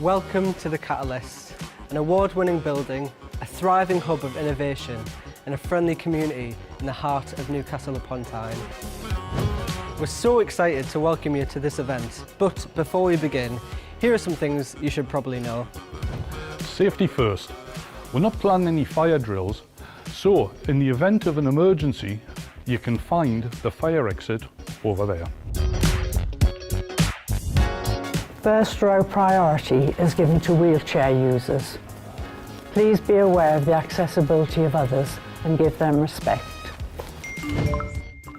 Welcome to The Catalyst, an award-winning building, a thriving hub of innovation and a friendly community in the heart of Newcastle upon Tyne. We're so excited to welcome you to this event, but before we begin, here are some things you should probably know. Safety first. We're not planning any fire drills, so in the event of an emergency, you can find the fire exit over there. First row priority is given to wheelchair users. Please be aware of the accessibility of others and give them respect.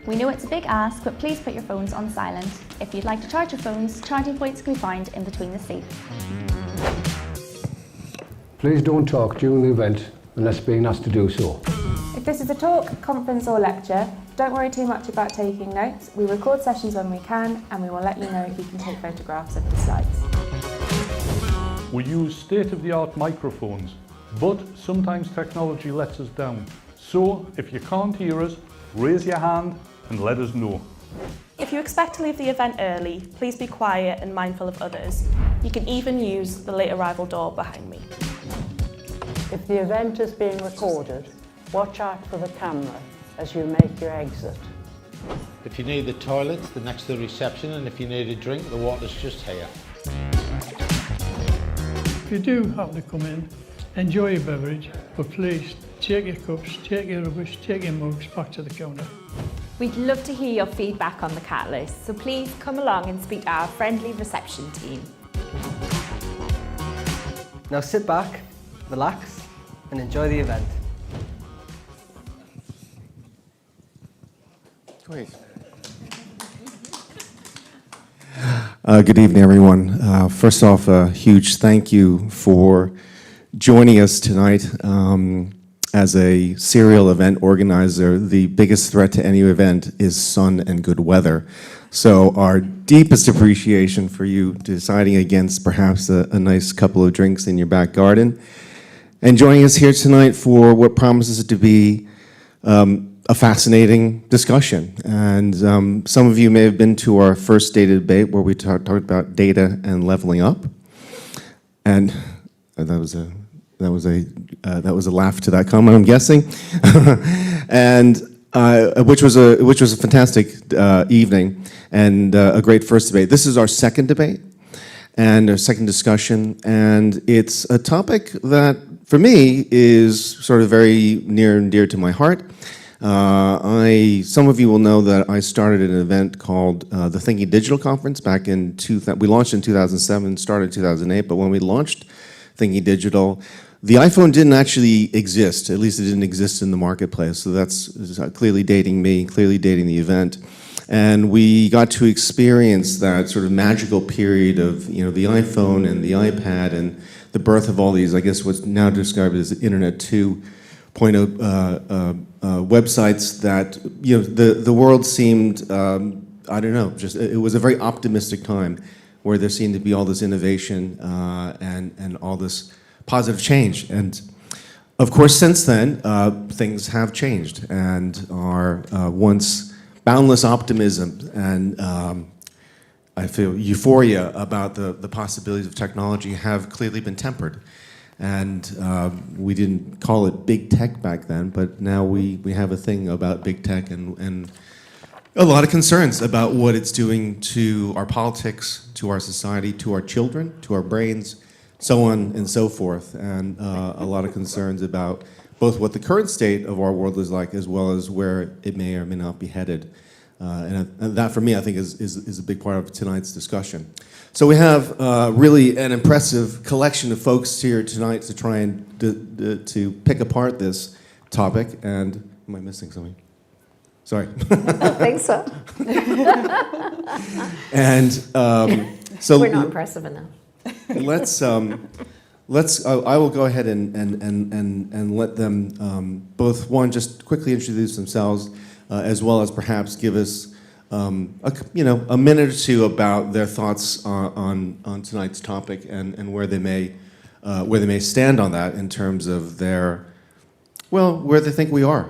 We know it's a big ask, but please put your phones on silent. If you'd like to charge your phones, charging points can be found in between the seats. Please don't talk during the event unless being asked to do so. If this is a talk, conference or lecture, don't worry too much about taking notes. We record sessions when we can, and we will let you know if you can take photographs of the slides. We use state-of-the-art microphones, but sometimes technology lets us down. So if you can't hear us, raise your hand and let us know. If you expect to leave the event early, please be quiet and mindful of others. You can even use the late arrival door behind me. If the event is being recorded, watch out for the camera as you make your exit. If you need the toilets, they're next to the reception, and if you need a drink, the water's just here. If you do happen to come in, enjoy your beverage, but please take your cups, take your rubbish, take your mugs back to the counter. We'd love to hear your feedback on The Catalyst, so please come along and speak to our friendly reception team. Now sit back, relax and enjoy the event. Great. Good evening, everyone. First off, a huge thank you for joining us tonight. As a serial event organizer, the biggest threat to any event is sun and good weather. So our deepest appreciation for you deciding against perhaps a nice couple of drinks in your back garden and joining us here tonight for what promises to be a fascinating discussion. And some of you may have been to our first data debate where we talked about data and leveling up. And that was a laugh to that comment, I'm guessing, and which was a fantastic evening and a great first debate. This is our second debate and our second discussion, and it's a topic that, for me, is sort of very near and dear to my heart. Some of you will know that I started an event called the Thinking Digital Conference back in we launched in 2007, started in 2008, but when we launched Thinking Digital, the iPhone didn't actually exist. At least it didn't exist in the marketplace. So that's clearly dating me, clearly dating the event. And we got to experience that sort of magical period of the iPhone and the iPad and the birth of all these, I guess what's now described as Internet 2.0 websites that the world seemed, I don't know, it was a very optimistic time where there seemed to be all this innovation and all this positive change. And of course, since then, things have changed, and our once boundless optimism and I feel euphoria about the possibilities of technology have clearly been tempered. And we didn't call it big tech back then, but now we have a thing about big tech and a lot of concerns about what it's doing to our politics, to our society, to our children, to our brains, so on and so forth, and a lot of concerns about both what the current state of our world is like, as well as where it may or may not be headed. And that, for me, I think is a big part of tonight's discussion. So we have really an impressive collection of folks here tonight to try and to pick apart this topic. And am I missing something? Sorry. I don't think so. And so we're not impressive enough. Let's. I will go ahead and let them both, one, just quickly introduce themselves, as well as perhaps give us a minute or two about their thoughts on tonight's topic and where they may stand on that in terms of where they think we are,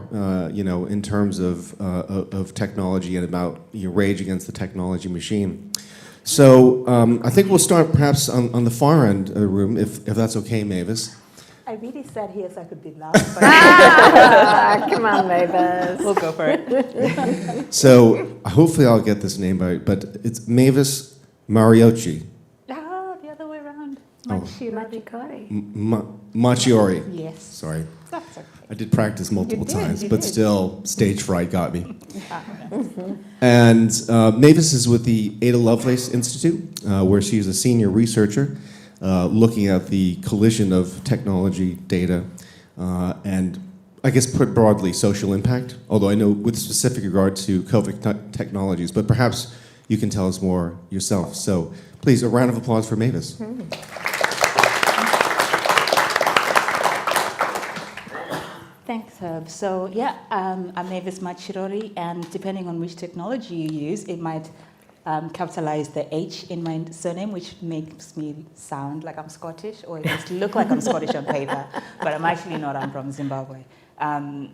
in terms of technology and about rage against the technology machine. So I think we'll start perhaps on the far end of the room, if that's okay, Mavis. I really sat here so I could be loud. Come on, Mavis. We'll go for it. So hopefully I'll get this name right, but it's Mavis Mariocci. Ah, the other way around. Macchiori. Yes. Sorry. That's okay. I did practice multiple times, you but did. still, stage fright got me. And Mavis is with the Ada Lovelace Institute, where she is a senior researcher looking at the collision of technology, data, and I guess put broadly, social impact, although I know with specific regard to COVID technologies, but perhaps you can tell us more yourself. So please, a round of applause for Mavis. Thanks, Herb. So yeah, I'm Mavis Macchiori, and depending on which technology you use, it might capitalize the H in my surname, which makes me sound like I'm Scottish, or it makes it look like I'm Scottish on paper, but I'm actually not. I'm from Zimbabwe.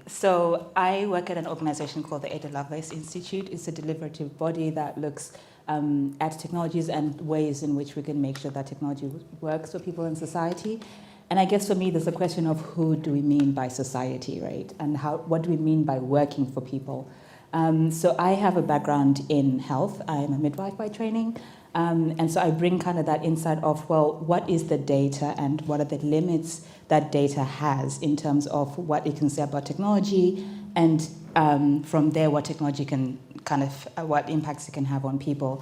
So I work at an organization called the Ada Lovelace Institute. It's a deliberative body that looks at technologies and ways in which we can make sure that technology works for people in society. And I guess for me, there's a question of who do we mean by society, right? And what do we mean by working for people? So I have a background in health. I'm a midwife by training. And so I bring kind of that insight of, well, what is the data and what are the limits that data has in terms of what it can say about technology, and from there, what technology can kind of, what impacts it can have on people.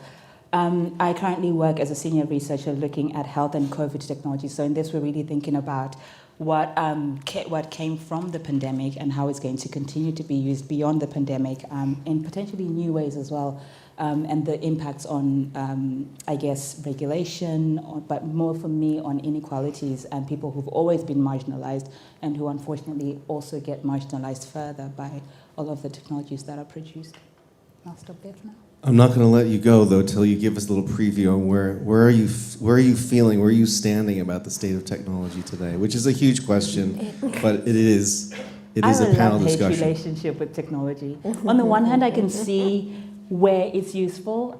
I currently work as a senior researcher looking at health and COVID technology. So in this, we're really thinking about what came from the pandemic and how it's going to continue to be used beyond the pandemic in potentially new ways as well, and the impacts on, I guess, regulation, but more for me on inequalities and people who've always been marginalized and who unfortunately also get marginalized further by all of the technologies that are produced. I'll stop there for now. I'm not going to let you go though till you give us a little preview on where are you feeling, where are you standing about the state of technology today, which is a huge question, but it is a panel discussion. I have a love-hate relationship with technology. On the one hand, I can see where it's useful.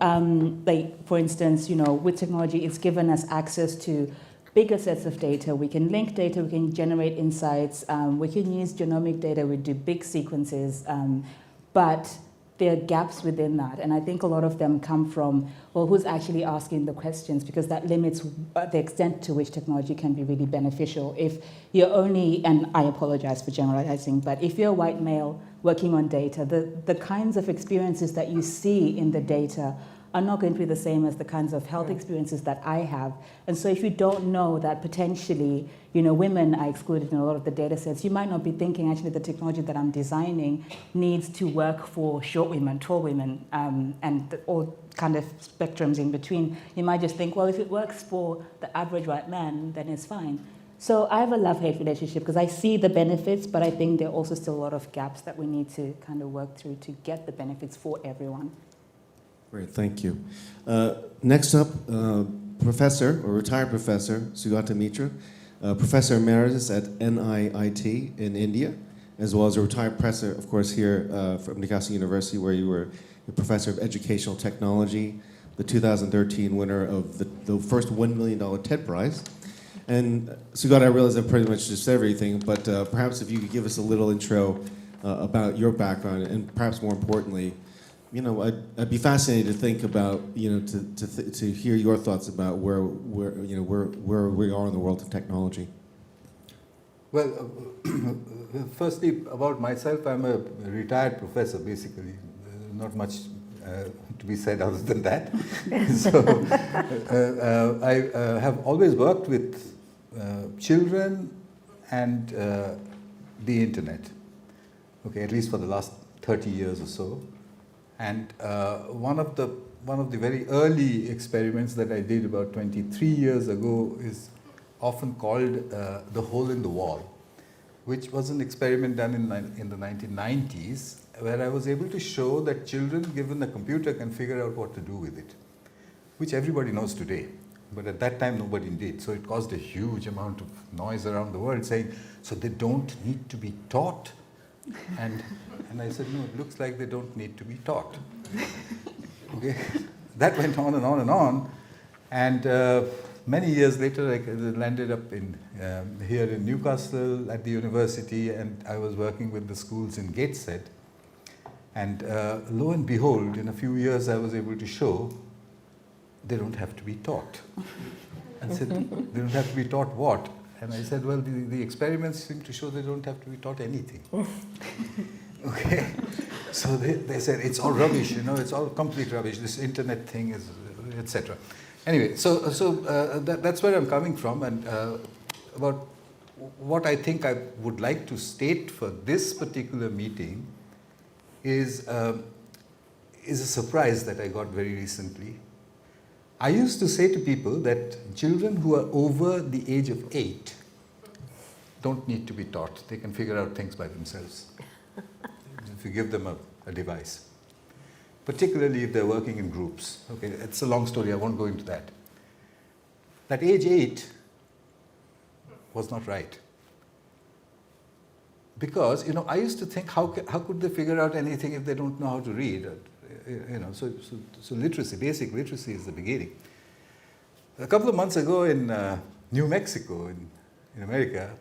Like for instance, with technology, it's given us access to bigger sets of data. We can link data, we can generate insights, we can use genomic data, we do big sequences, but there are gaps within that. And I think a lot of them come from, well, who's actually asking the questions? Because that limits the extent to which technology can be really beneficial. If you're only, and I apologize for generalizing, but if you're a white male working on data, the kinds of experiences that you see in the data are not going to be the same as the kinds of health experiences that I have. And so if you don't know that potentially, women are excluded in a lot of the data sets, you might not be thinking actually the technology that I'm designing needs to work for short women, tall women, and all kind of spectrums in between. You might just think, well, if it works for the average white man, then it's fine. So I have a love-hate relationship because I see the benefits, but I think there are also still a lot of gaps that we need to kind of work through to get the benefits for everyone. Great, thank you. Next up, professor, or retired professor, Sugata Mitra, professor emeritus at NIIT in India, as well as a retired professor, of course, here from Newcastle University, where you were a professor of educational technology, the 2013 winner of the first $1 million TED Prize. And Sugata, I realize I've pretty much just everything, but perhaps if you could give us a little intro about your background, and perhaps more importantly, I'd be fascinated to think about, to hear your thoughts about where we are in the world of technology. Well, firstly, about myself, I'm a retired professor, basically. Not much to be said other than that. So, I have always worked with children and the internet. Okay, at least for the last 30 years or so. And one of the very early experiments that I did about 23 years ago is often called the hole in the wall, which was an experiment done in the 1990s, where I was able to show that children given a computer can figure out what to do with it, which everybody knows today. But at that time, nobody did. So it caused a huge amount of noise around the world saying, so they don't need to be taught. And I said, no, it looks like they don't need to be taught. Okay. that went on and on and on. And many years later, I landed up here in Newcastle at the university, and I was working with the schools in Gateshead. And lo and behold, in a few years, I was able to show they don't have to be taught. I said, they don't have to be taught what? And I said, well, the experiments seem to show they don't have to be taught anything. Okay, so they said, it's all rubbish, it's all complete rubbish, this internet thing is, etc. Anyway, so that's where I'm coming from, and about what I think I would like to state for this particular meeting is a surprise that I got very recently. I used to say to people that children who are over the age of 8 don't need to be taught. They can figure out things by themselves if you give them a device, particularly if they're working in groups. Okay, it's a long story, I won't go into that. That age 8 was not right. Because, I used to think, how could they figure out anything if they don't know how to read? So literacy, basic literacy is the beginning. A couple of months ago in New Mexico, in America,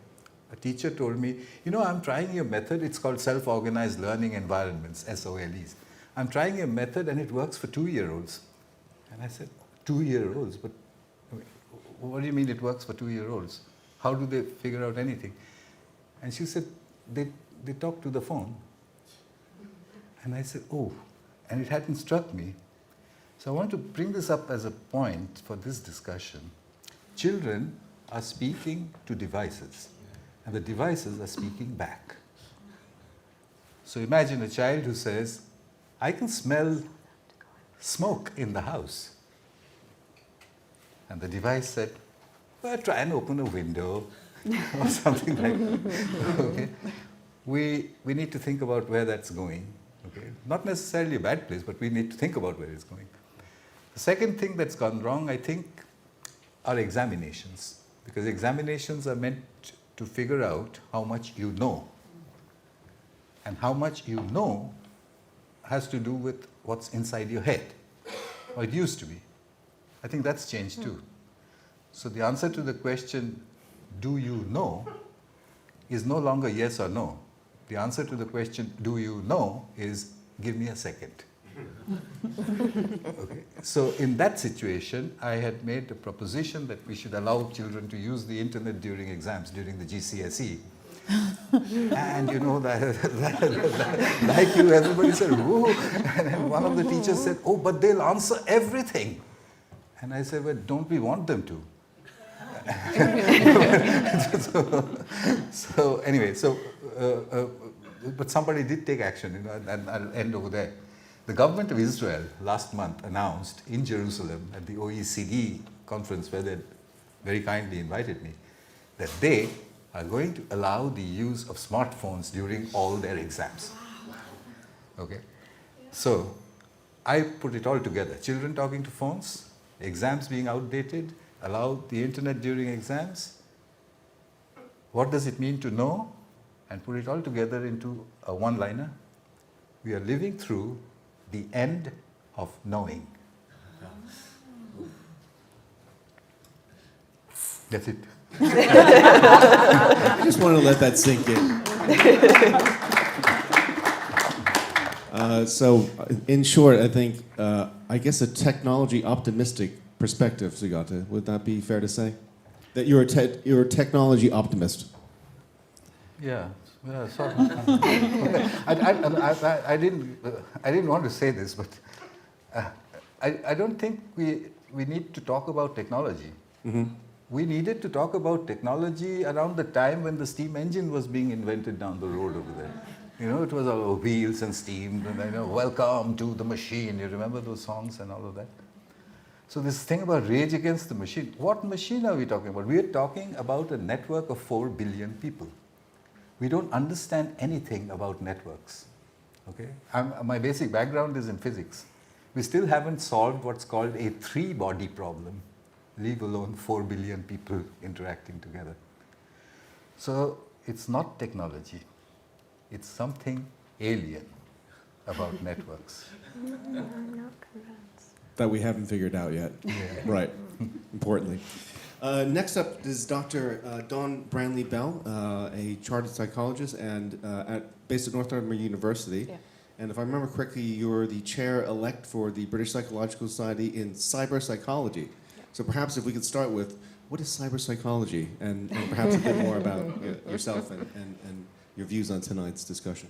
a teacher told me, I'm trying a method, it's called self-organized learning environments, SOLEs. I'm trying a method and it works for 2-year-olds. And I said, 2-year-olds? But what do you mean it works for 2-year-olds? How do they figure out anything? And she said, they talk to the phone. And I said, oh, and it hadn't struck me. So I want to bring this up as a point for this discussion. Children are speaking to devices, and the devices are speaking back. So imagine a child who says, I can smell smoke in the house. And the device said, well, try and open a window or something like that. Okay? We need to think about where that's going. Okay? Not necessarily a bad place, but we need to think about where it's going. The second thing that's gone wrong, I think, are examinations. Because examinations are meant to figure out how much you know. And how much you know has to do with what's inside your head. Or it used to be. I think that's changed too. So the answer to the question, do you know, is no longer yes or no. The answer to the question, do you know, is give me a second. Okay. So in that situation, I had made a proposition that we should allow children to use the internet during exams, during the GCSE. And like you, everybody said, whoa. And then one of the teachers said, oh, but they'll answer everything. And I said, well, don't we want them to? So anyway, but somebody did take action, and I'll end over there. The government of Israel last month announced in Jerusalem at the OECD conference, where they very kindly invited me, that they are going to allow the use of smartphones during all their exams. Okay? So I put it all together. Children talking to phones, exams being outdated, allow the internet during exams. What does it mean to know? And put it all together into a one-liner. We are living through the end of knowing. That's it. I just want to let that sink in. So, in short, I think, I guess a technology optimistic perspective, Sugata. Would that be fair to say? That you're a technology optimist. Yeah, sorry. I didn't want to say this, but I don't think we need to talk about technology. Mm-hmm. We needed to talk about technology around the time when the steam engine was being invented down the road over there. It was all wheels and steam, and welcome to the machine. You remember those songs and all of that? So this thing about Rage Against the Machine, what machine are we talking about? We are talking about a network of 4 billion people. We don't understand anything about networks. Okay? My basic background is in physics. We still haven't solved what's called a 3-body problem, leave alone 4 billion people interacting together. So it's not technology. It's something alien about networks. I'm not convinced. That we haven't figured out yet. Right, importantly. Next up is Dr. Dawn Branley-Bell, a chartered psychologist and based at Northumbria University. Yeah. And if I remember correctly, you're the chair-elect for the British Psychological Society in cyber psychology. Yeah. So perhaps if we could start with, what is cyber psychology? And perhaps a bit more about yourself and your views on tonight's discussion.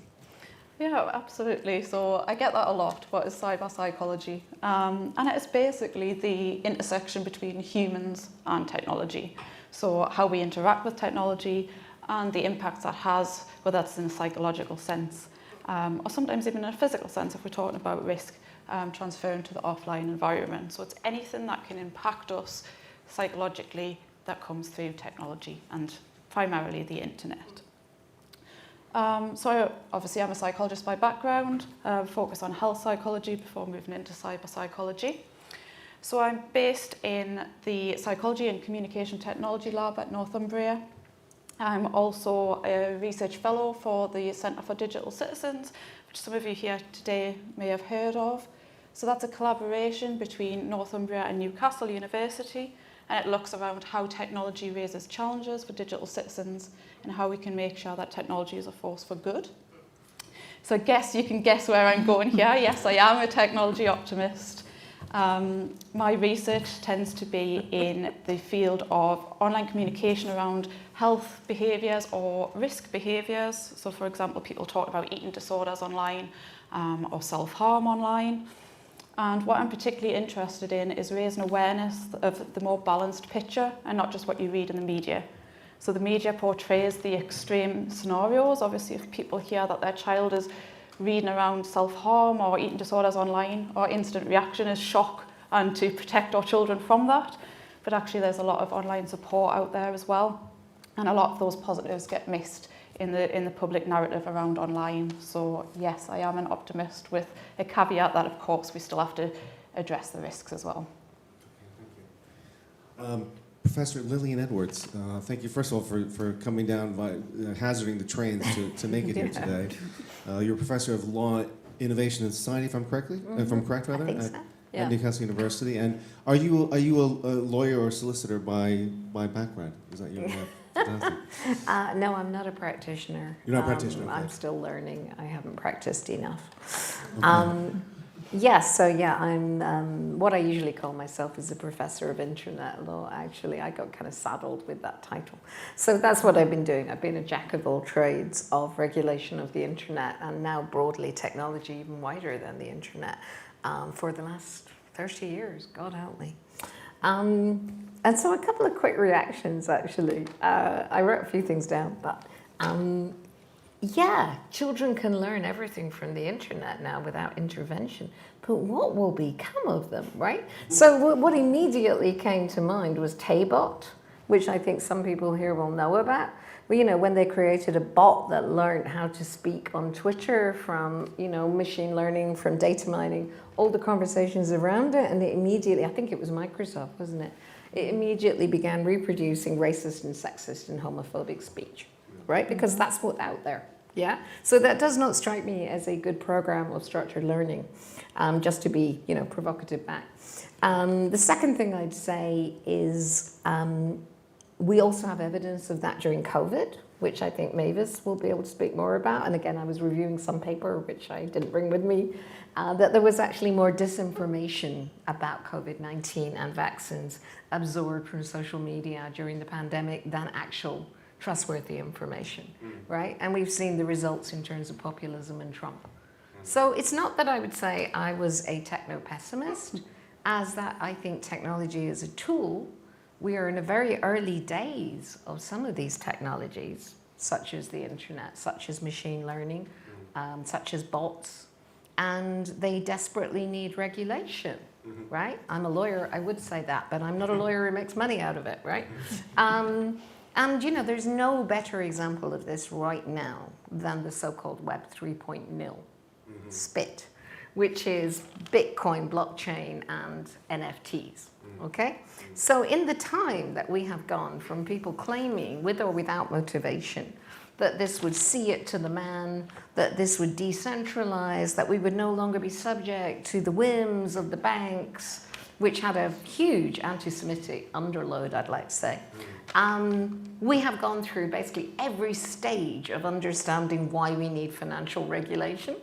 Yeah, absolutely. So I get that a lot. What is cyber psychology? And it's basically the intersection between humans and technology. So how we interact with technology and the impacts that has, whether that's in a psychological sense or sometimes even in a physical sense if we're talking about risk transferring to the offline environment. So it's anything that can impact us psychologically that comes through technology and primarily the internet. So obviously I'm a psychologist by background, focus on health psychology before moving into cyber psychology. So I'm based in the Psychology and Communication Technology Lab at Northumbria. I'm also a research fellow for the Centre for Digital Citizens, which some of you here today may have heard of. So that's a collaboration between Northumbria and Newcastle University, and it looks around how technology raises challenges for digital citizens and how we can make sure that technology is a force for good. So I guess you can guess where I'm going here. Yes, I am a technology optimist. My research tends to be in the field of online communication around health behaviours or risk behaviours. So for example, people talk about eating disorders online or self-harm online. And what I'm particularly interested in is raising awareness of the more balanced picture and not just what you read in the media. So the media portrays the extreme scenarios. Obviously, if people hear that their child is reading around self-harm or eating disorders online, our instant reaction is shock and to protect our children from that. But actually, there's a lot of online support out there as well. And a lot of those positives get missed in the public narrative around online. So yes, I am an optimist with a caveat that of course we still have to address the risks as well. Thank you. Professor Lillian Edwards, thank you first of all for coming down by hazarding the trains to make it here today. You're a professor of law, innovation and society, if I'm correctly, if I'm correct rather, at Newcastle University. And are you a lawyer or solicitor by background? Is that your? No, I'm not a practitioner. You're not a practitioner? Okay. I'm still learning. I haven't practiced enough. Okay. Yes, so yeah, I'm what I usually call myself is a professor of internet law. Actually, I got kind of saddled with that title. So that's what I've been doing. I've been a jack of all trades of regulation of the internet and now broadly technology, even wider than the internet, for the last 30 years, God help me. And so a couple of quick reactions, actually. I wrote a few things down, but yeah, children can learn everything from the internet now without intervention, but what will become of them, right? So what immediately came to mind was Taybot, which I think some people here will know about. Well, you know, when they created a bot that learned how to speak on Twitter from, you know, machine learning, from data mining, all the conversations around it, and it immediately, I think it was Microsoft, wasn't it? It immediately began reproducing racist and sexist and homophobic speech, right? Because that's what's out there, yeah? So that does not strike me as a good program of structured learning, just to be, you know, provocative back. The second thing I'd say is we also have evidence of that during COVID, which I think Mavis will be able to speak more about. And again, I was reviewing some paper, which I didn't bring with me, that there was actually more disinformation about COVID-19 and vaccines absorbed from social media during the pandemic than actual trustworthy information, right? And we've seen the results in terms of populism and Trump. So it's not that I would say I was a techno-pessimist, as that I think technology is a tool. We are in the very early days of some of these technologies, such as the internet, such as machine learning, such as bots, and they desperately need regulation, right? I'm a lawyer, I would say that, but I'm not a lawyer who makes money out of it, right? And you know, there's no better example of this right now than the so-called Web 3.0 spit, which is Bitcoin, blockchain, and NFTs, okay? So in the time that we have gone from people claiming, with or without motivation, that this would see it to the man, that this would decentralize, that we would no longer be subject to the whims of the banks, which had a huge anti-Semitic underload, I'd like to say. We have gone through basically every stage of understanding why we need financial regulation,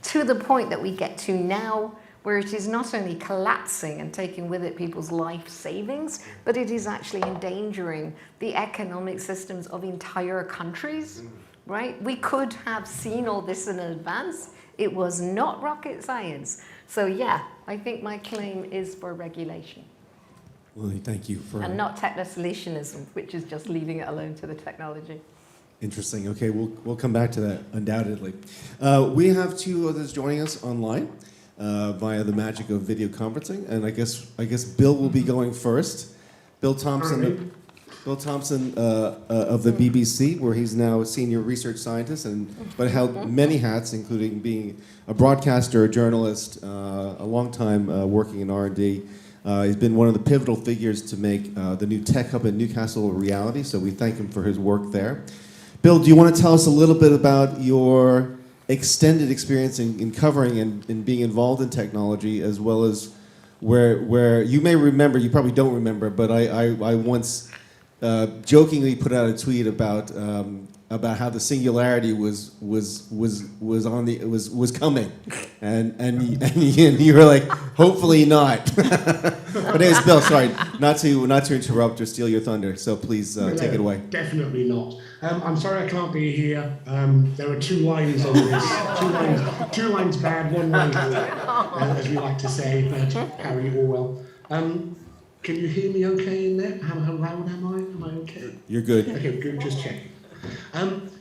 to the point that we get to now, where it is not only collapsing and taking with it people's life savings, but it is actually endangering the economic systems of entire countries, right? We could have seen all this in advance. It was not rocket science. So yeah, I think my claim is for regulation. Lily, thank you for... And not techno-solutionism, which is just leaving it alone to the technology. Interesting. Okay, we'll come back to that undoubtedly. We have two others joining us online via the magic of video conferencing, and I guess Bill will be going first. Bill Thompson of the BBC, where he's now a senior research scientist, but held many hats, including being a broadcaster, a journalist, a long time working in R&D. He's been one of the pivotal figures to make the new tech hub in Newcastle a reality, so we thank him for his work there. Bill, do you want to tell us a little bit about your extended experience in covering and being involved in technology, as well as where you may remember, you probably don't remember, but I once jokingly put out a tweet about how the singularity was coming, and you were like, hopefully not. But anyways, Bill, sorry, not to interrupt or steal your thunder. So please take it away. Definitely not. I'm sorry I can't be here. There are two lines on this. Two lines bad, one line good, as we like to say, Harry Orwell. Can you hear me okay in there? How loud am I? Am I okay? You're good. Okay, good, just checking.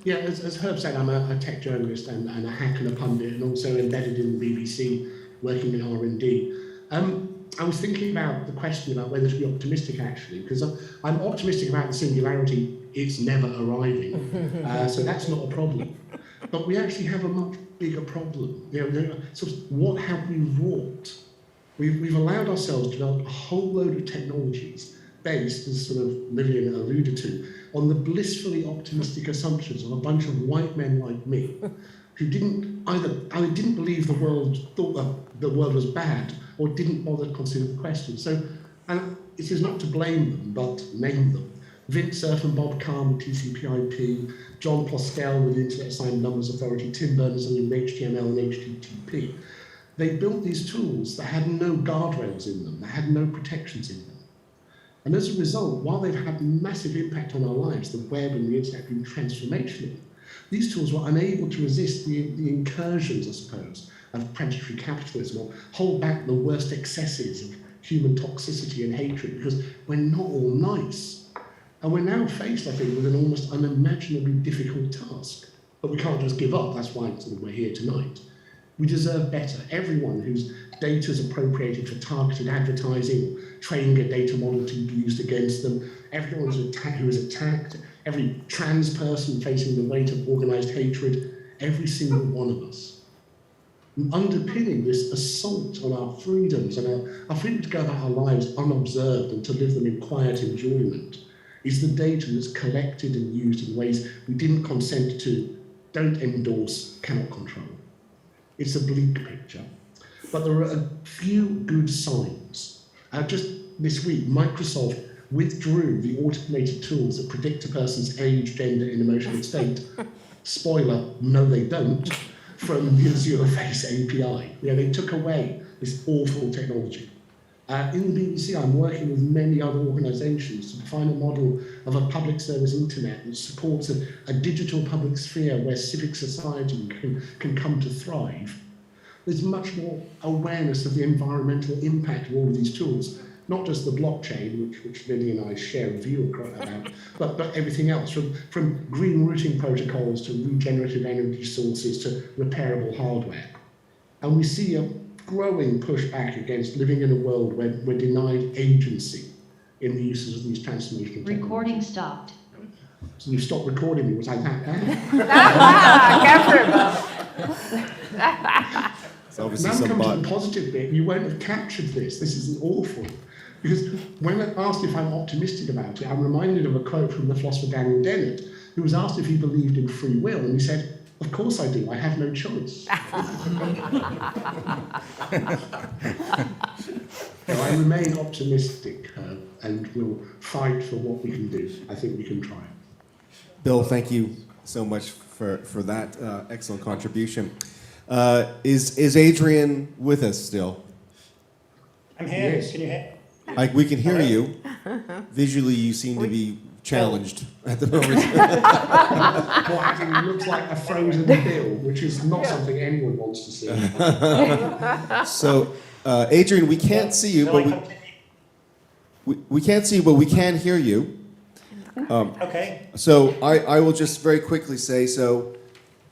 Yeah, as Herb said, I'm a tech journalist and a hack and a pundit, and also embedded in the BBC, working in R&D. I was thinking about the question about whether to be optimistic, actually, because I'm optimistic about the singularity. It's never arriving, so that's not a problem. But we actually have a much bigger problem. So what have we wrought? We've allowed ourselves to develop a whole load of technologies based, as sort of Lillian alluded to, on the blissfully optimistic assumptions of a bunch of white men like me, who didn't either didn't believe the world, thought that the world was bad, or didn't bother to consider the question. So, and it is not to blame them, but name them. Vint Cerf and Bob Kahn with TCP/IP, John Postel with the Internet Assigned Numbers Authority, Tim Berners-Lee with HTML and HTTP. They built these tools that had no guardrails in them, that had no protections in them. And as a result, while they've had massive impact on our lives, the web and the internet have been transformational, these tools were unable to resist the incursions, I suppose, of predatory capitalism, or hold back the worst excesses of human toxicity and hatred, because we're not all nice. And we're now faced, I think, with an almost unimaginably difficult task. But we can't just give up, that's why we're here tonight. We deserve better. Everyone whose data is appropriated for targeted advertising, training a data model to be used against them, everyone who is attacked, every trans person facing the weight of organised hatred, every single one of us. And underpinning this assault on our freedoms and our freedom to go about our lives unobserved and to live them in quiet enjoyment is the data that's collected and used in ways we didn't consent to, don't endorse, cannot control. It's a bleak picture, but there are a few good signs. Just this week, Microsoft withdrew the automated tools that predict a person's age, gender, and emotional state. Spoiler, no they don't, from the Azure Face API. They took away this awful technology. In the BBC, I'm working with many other organisations to define a model of a public service internet that supports a digital public sphere where civic society can come to thrive. There's much more awareness of the environmental impact of all of these tools, not just the blockchain, which Lily and I share a view about, but everything else, from green routing protocols to regenerative energy sources to repairable hardware. And we see a growing pushback against living in a world where we're denied agency in the uses of these transformational technologies. Recording stopped. So you stopped recording me, was I that bad? So obviously now come to the positive bit, you won't have captured this. This is awful. Because when I asked if I'm optimistic about it, I'm reminded of a quote from the philosopher Daniel Dennett, who was asked if he believed in free will, and he said, "Of course I do, I have no choice." So I remain optimistic and will fight for what we can do. I think we can try. Bill, thank you so much for that excellent contribution. Is Adrian with us still? I'm here. Yes. Can you hear? We can hear you. Visually, you seem to be challenged at the moment. Well, actually, it looks like a frozen bill, which is not something anyone wants to see. So, Adrian, we can't see you, but we can't see you, but we can hear you. Okay. So I will just very quickly say, so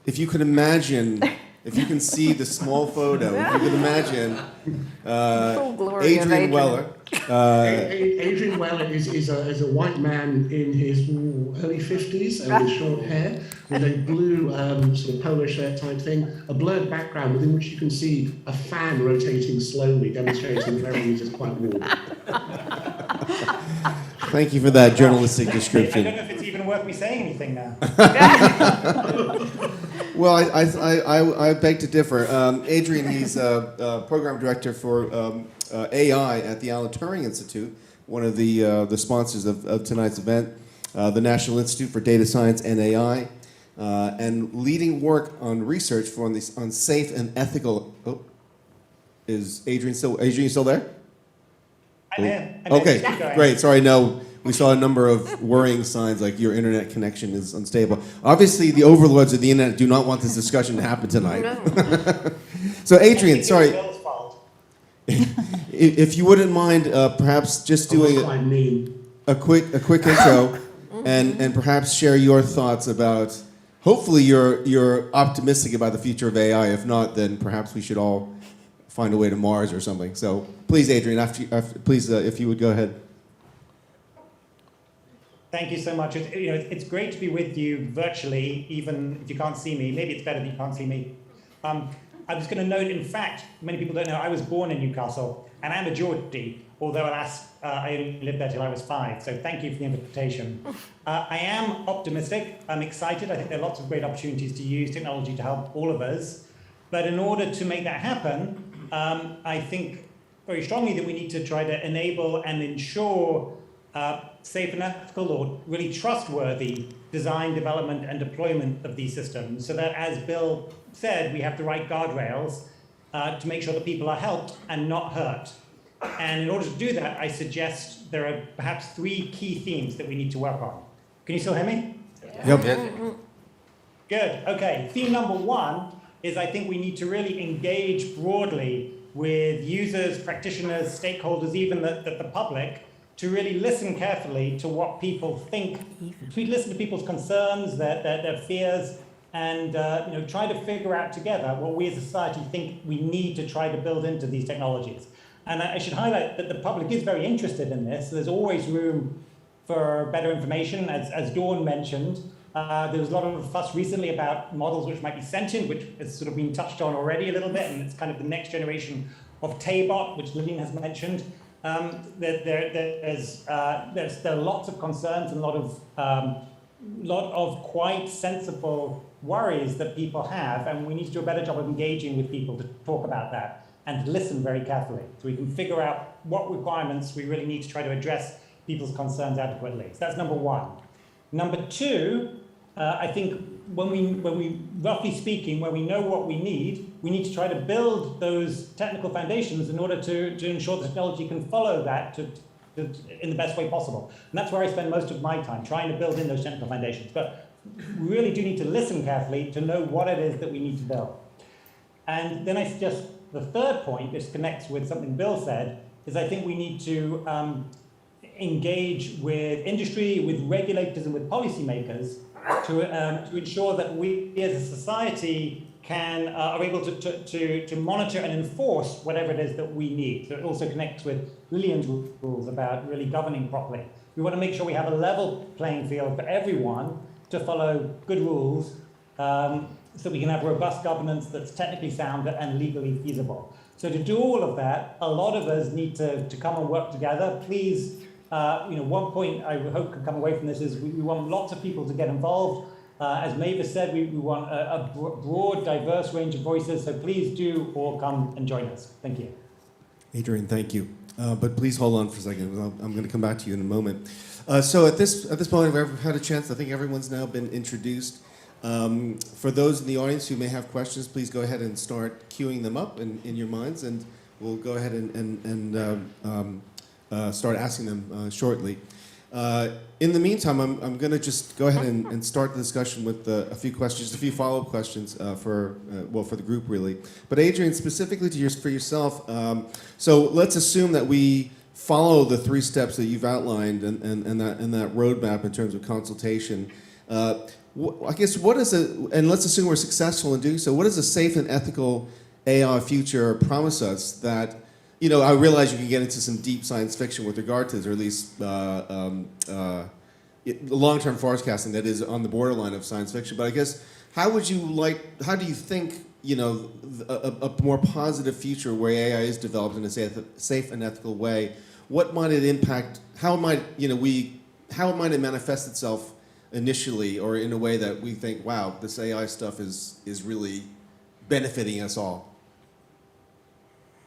if you could imagine, if you can see the small photo, if you could imagine Adrian Weller. Adrian Weller is a white man in his early 50s with short hair, with a blue sort of polo shirt type thing, a blurred background within which you can see a fan rotating slowly, demonstrating that everything is just quite warm. Thank you for that journalistic description. I don't know if it's even worth me saying anything now. Well, I beg to differ. Adrian, he's a program director for AI at the Alan Turing Institute, one of the sponsors of tonight's event, the National Institute for Data Science and AI, and leading work on research on safe and ethical. Oh, is Adrian still there? I'm here. Okay, great. Sorry, no. We saw a number of worrying signs like your internet connection is unstable. Obviously, the overlords of the internet do not want this discussion to happen tonight. No. So, Adrian, sorry. If you wouldn't mind, perhaps just doing a quick intro, and perhaps share your thoughts about. Hopefully, you're optimistic about the future of AI. If not, then perhaps we should all find a way to Mars or something. So, please, Adrian, please, if you would go ahead. Thank you so much. It's great to be with you virtually, even if you can't see me. Maybe it's better that you can't see me. I was going to note, in fact, many people don't know, I was born in Newcastle, and I'm a Geordie, although, alas, I only lived there till I was 5, so thank you for the invitation. I am optimistic. I'm excited. I think there are lots of great opportunities to use technology to help all of us. But in order to make that happen, I think very strongly that we need to try to enable and ensure safe and ethical or really trustworthy design, development, and deployment of these systems, so that, as Bill said, we have the right guardrails to make sure that people are helped and not hurt. And in order to do that, I suggest there are perhaps 3 key themes that we need to work on. Can you still hear me? Yep. Good. Okay. Theme number 1 is I think we need to really engage broadly with users, practitioners, stakeholders, even the public, to really listen carefully to what people think, to listen to people's concerns, their fears, and try to figure out together what we as a society think we need to try to build into these technologies. And I should highlight that the public is very interested in this. There's always room for better information, as Dawn mentioned. There was a lot of fuss recently about models which might be sentient, which has sort of been touched on already a little bit, and it's kind of the next generation of Taybot, which Lillian has mentioned. There are lots of concerns and a lot of quite sensible worries that people have, and we need to do a better job of engaging with people to talk about that and to listen very carefully, so we can figure out what requirements we really need to try to address people's concerns adequately. So that's number 1. Number 2, I think when we roughly speaking, when we know what we need to try to build those technical foundations in order to ensure the technology can follow that in the best way possible. And that's where I spend most of my time, trying to build in those technical foundations. But we really do need to listen carefully to know what it is that we need to build. And then I suggest the third point, this connects with something Bill said, is I think we need to engage with industry, with regulators, and with policymakers to ensure that we as a society are able to monitor and enforce whatever it is that we need. So it also connects with Lillian's rules about really governing properly. We want to make sure we have a level playing field for everyone to follow good rules, so we can have robust governance that's technically sound and legally feasible. So to do all of that, a lot of us need to come and work together. Please one point I hope can come away from this is we want lots of people to get involved. As Mavis said, we want a broad, diverse range of voices, so please do all come and join us. Thank you. Adrian, thank you. But please hold on for a second. I'm going to come back to you in a moment. So at this point, we've had a chance. I think everyone's now been introduced. For those in the audience who may have questions, please go ahead and start queuing them up in your minds, and we'll go ahead and start asking them shortly. In the meantime, I'm going to just go ahead and start the discussion with a few questions, a few follow-up questions for the group, really. But Adrian, specifically for yourself, so let's assume that we follow the 3 steps that you've outlined and that roadmap in terms of consultation. I guess and let's assume we're successful in doing so, what does a safe and ethical AI future promise us that, I realize you can get into some deep science fiction with regard to this, or at least long-term forecasting that is on the borderline of science fiction. But I guess, how do you think, a more positive future where AI is developed in a safe and ethical way, what might it impact, how might it manifest itself initially, or in a way that we think, wow, this AI stuff is really benefiting us all?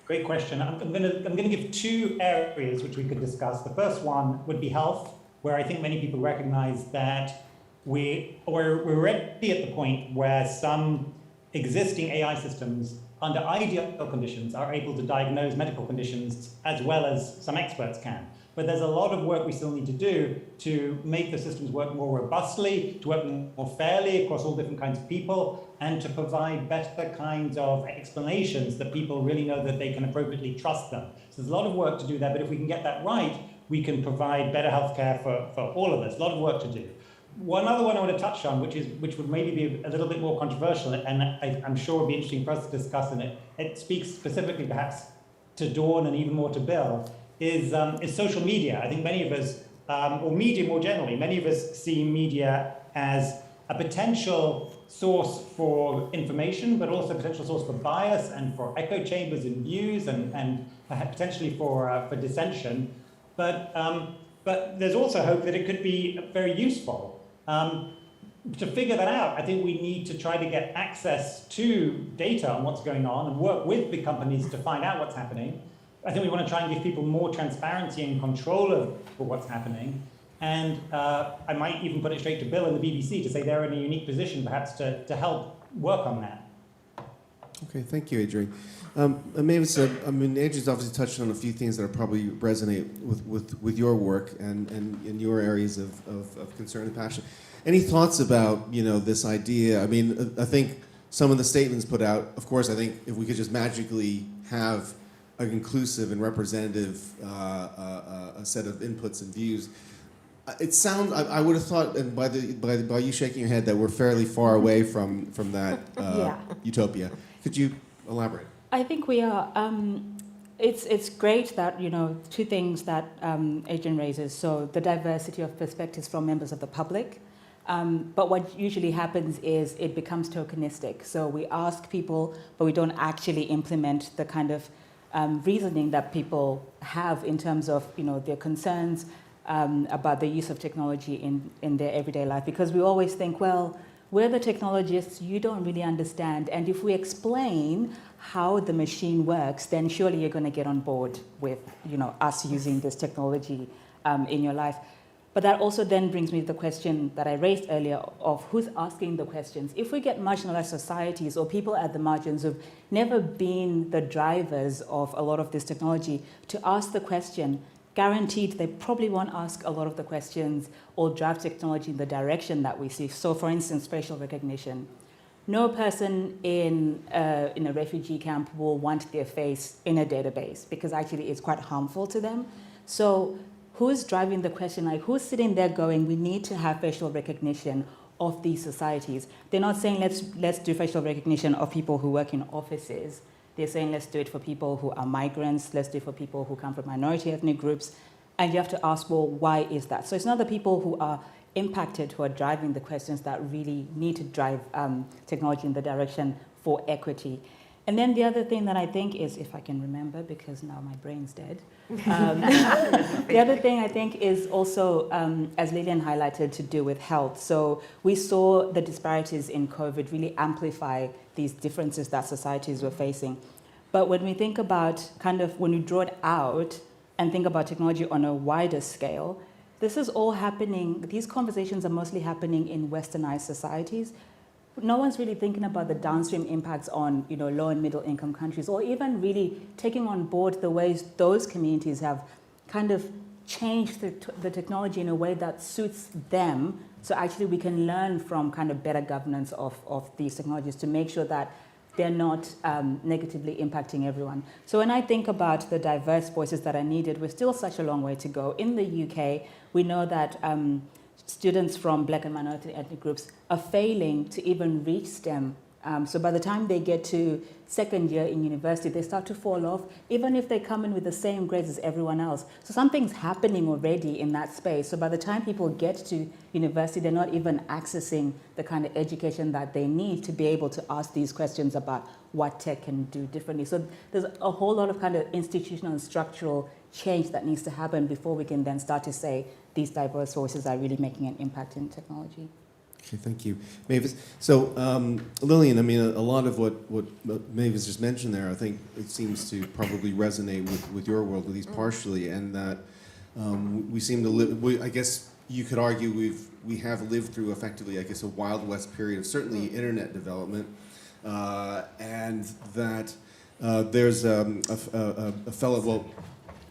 Great question. I'm going to give 2 areas which we could discuss. The first one would be health, where I think many people recognize that we're already at the point where some existing AI systems, under ideal conditions, are able to diagnose medical conditions as well as some experts can. But there's a lot of work we still need to do to make the systems work more robustly, to work more fairly across all different kinds of people, and to provide better kinds of explanations that people really know that they can appropriately trust them. So there's a lot of work to do there, but if we can get that right, we can provide better healthcare for all of us. A lot of work to do. One other one I want to touch on, which would maybe be a little bit more controversial, and I'm sure would be interesting for us to discuss, and it speaks specifically perhaps to Dawn and even more to Bill, is social media. I think many of us, or media more generally, many of us see media as a potential source for information, but also a potential source for bias and for echo chambers in views and potentially for dissension. But there's also hope that it could be very useful. To figure that out, I think we need to try to get access to data on what's going on and work with big companies to find out what's happening. I think we want to try and give people more transparency and control of what's happening. And I might even put it straight to Bill and the BBC to say they're in a unique position perhaps to help work on that. Okay, thank you, Adrian. Mavis, Adrian's obviously touched on a few things that probably resonate with your work and in your areas of concern and passion. Any thoughts about this idea? I mean, I think some of the statements put out, of course, I think if we could just magically have an inclusive and representative a set of inputs and views, it sounds. I would have thought, and by you shaking your head, that we're fairly far away from that utopia. Could you elaborate? I think we are. It's great that 2 things that Adrian raises. So the diversity of perspectives from members of the public. But what usually happens is it becomes tokenistic. So we ask people, but we don't actually implement the kind of reasoning that people have in terms of their concerns about the use of technology in their everyday life. Because we always think, well, we're the technologists, you don't really understand. And if we explain how the machine works, then surely you're going to get on board with us using this technology in your life. But that also then brings me to the question that I raised earlier of who's asking the questions. If we get marginalized societies or people at the margins who've never been the drivers of a lot of this technology to ask the question, guaranteed they probably won't ask a lot of the questions or drive technology in the direction that we see. So for instance, facial recognition. No person in a refugee camp will want their face in a database because actually it's quite harmful to them. So who's driving the question? Like, who's sitting there going, we need to have facial recognition of these societies? They're not saying let's do facial recognition of people who work in offices. They're saying let's do it for people who are migrants, let's do it for people who come from minority ethnic groups. And you have to ask, well, why is that? So it's not the people who are impacted who are driving the questions that really need to drive technology in the direction for equity. And then the other thing that I think is, if I can remember, because now my brain's dead, the other thing I think is also, as Lillian highlighted, to do with health. So we saw the disparities in COVID really amplify these differences that societies were facing. But when we think about when we draw it out and think about technology on a wider scale, this is all happening, these conversations are mostly happening in westernized societies. No one's really thinking about the downstream impacts on, low and middle income countries, or even really taking on board the ways those communities have kind of changed the technology in a way that suits them. So actually we can learn from kind of better governance of these technologies to make sure that they're not negatively impacting everyone. So when I think about the diverse voices that are needed, we're still such a long way to go. In the UK, we know that students from Black and minority ethnic groups are failing to even reach STEM. So by the time they get to second year in university, they start to fall off, even if they come in with the same grades as everyone else. So something's happening already in that space. So by the time people get to university, they're not even accessing the kind of education that they need to be able to ask these questions about what tech can do differently. So there's a whole lot of kind of institutional and structural change that needs to happen before we can then start to say these diverse voices are really making an impact in technology. Okay, thank you, Mavis. So, Lillian, I mean, a lot of what Mavis just mentioned there, I think it seems to probably resonate with your world, at least partially, and that we seem to live. I guess you could argue we have lived through effectively, I guess, a Wild West period of certainly internet development, and that there's a fellow, well,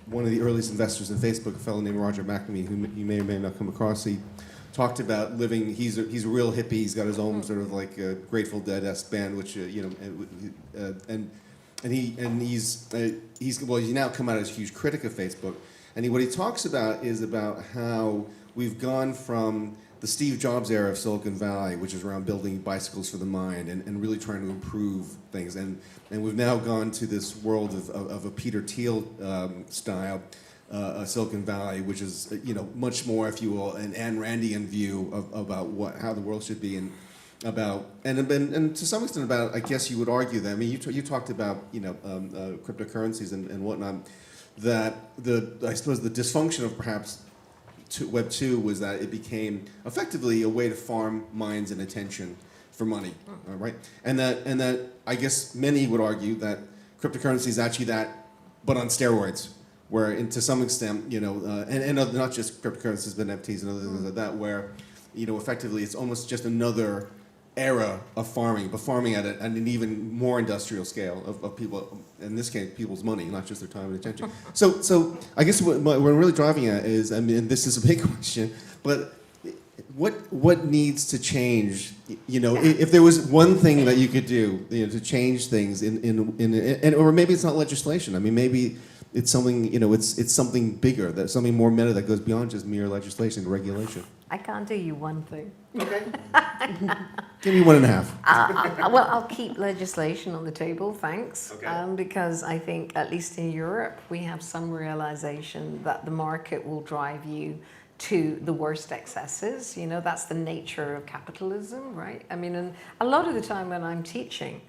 one of the earliest investors in Facebook, a fellow named Roger McNamee, who you may or may not come across. He talked about living. He's a real hippie. He's got his own sort of like Grateful Dead-esque band, which and he's now come out as a huge critic of Facebook. And what he talks about is about how we've gone from the Steve Jobs era of Silicon Valley, which is around building bicycles for the mind and really trying to improve things, and we've now gone to this world of a Peter Thiel style Silicon Valley, which is much more, if you will, an Ayn Randian view about how the world should be, and to some extent about, I guess you would argue that. I mean, you talked about cryptocurrencies and whatnot. That I suppose the dysfunction of perhaps Web 2 was that it became effectively a way to farm minds and attention for money, right? And that I guess many would argue that cryptocurrency is actually that, but on steroids, where to some extent, and not just cryptocurrencies, but NFTs and other things like that, where effectively it's almost just another era of farming, but farming at an even more industrial scale of people, in this case, people's money, not just their time and attention. So I guess what we're really driving at is, I mean, this is a big question, but what needs to change? If there was one thing that you could do, to change things or maybe it's not legislation. I mean, maybe it's something, it's something bigger, that's something more meta that goes beyond just mere legislation and regulation. I can't do you one thing. Okay. Give me 1.5. Well, I'll keep legislation on the table, thanks. Okay. Because I think, at least in Europe, we have some realization that the market will drive you to the worst excesses. That's the nature of capitalism, right? I mean, and a lot of the time when I'm teaching,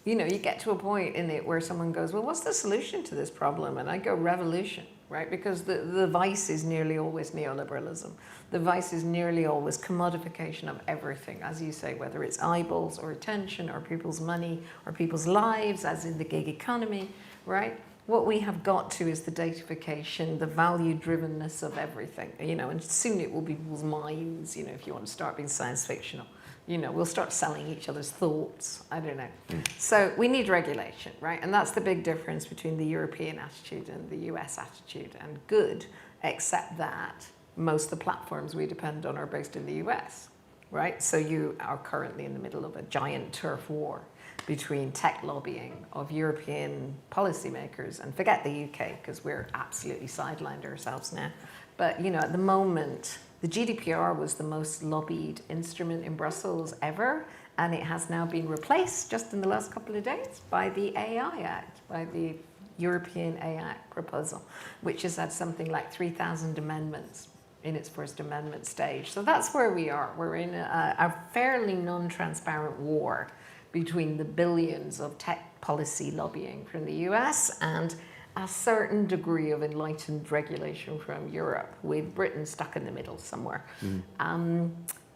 you get to a point in it where someone goes, well, what's the solution to this problem? And I go, revolution, right? Because the vice is nearly always neoliberalism. The vice is nearly always commodification of everything, as you say, whether it's eyeballs or attention or people's money or people's lives, as in the gig economy, right? What we have got to is the datification, the value-drivenness of everything, and soon it will be people's minds, if you want to start being science fictional. We'll start selling each other's thoughts. I don't know. So we need regulation, right? And that's the big difference between the European attitude and the US attitude. And good, except that most of the platforms we depend on are based in the US, right? So you are currently in the middle of a giant turf war between tech lobbying of European policymakers, and forget the UK, because we're absolutely sidelined ourselves now. But, at the moment, the GDPR was the most lobbied instrument in Brussels ever, and it has now been replaced just in the last couple of days by the AI Act, by the European AI Act proposal, which has had something like 3,000 amendments in its first amendment stage. So that's where we are. We're in a fairly non-transparent war between the billions of tech policy lobbying from the US and a certain degree of enlightened regulation from Europe, with Britain stuck in the middle somewhere.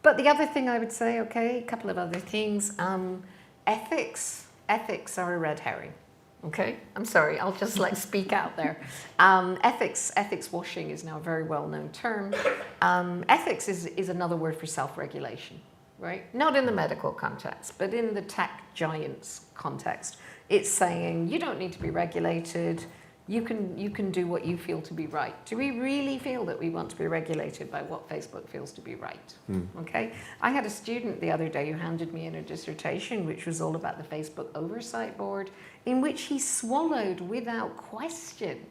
But the other thing I would say, okay, a couple of other things. Ethics are a red herring. Okay, I'm sorry, I'll just speak out there. Ethics washing is now a very well-known term. Ethics is another word for self-regulation, right? Not in the medical context, but in the tech giants context. It's saying you don't need to be regulated. You can do what you feel to be right. Do we really feel that we want to be regulated by what Facebook feels to be right? Okay. I had a student the other day who handed me in a dissertation which was all about the Facebook Oversight Board, in which he swallowed without question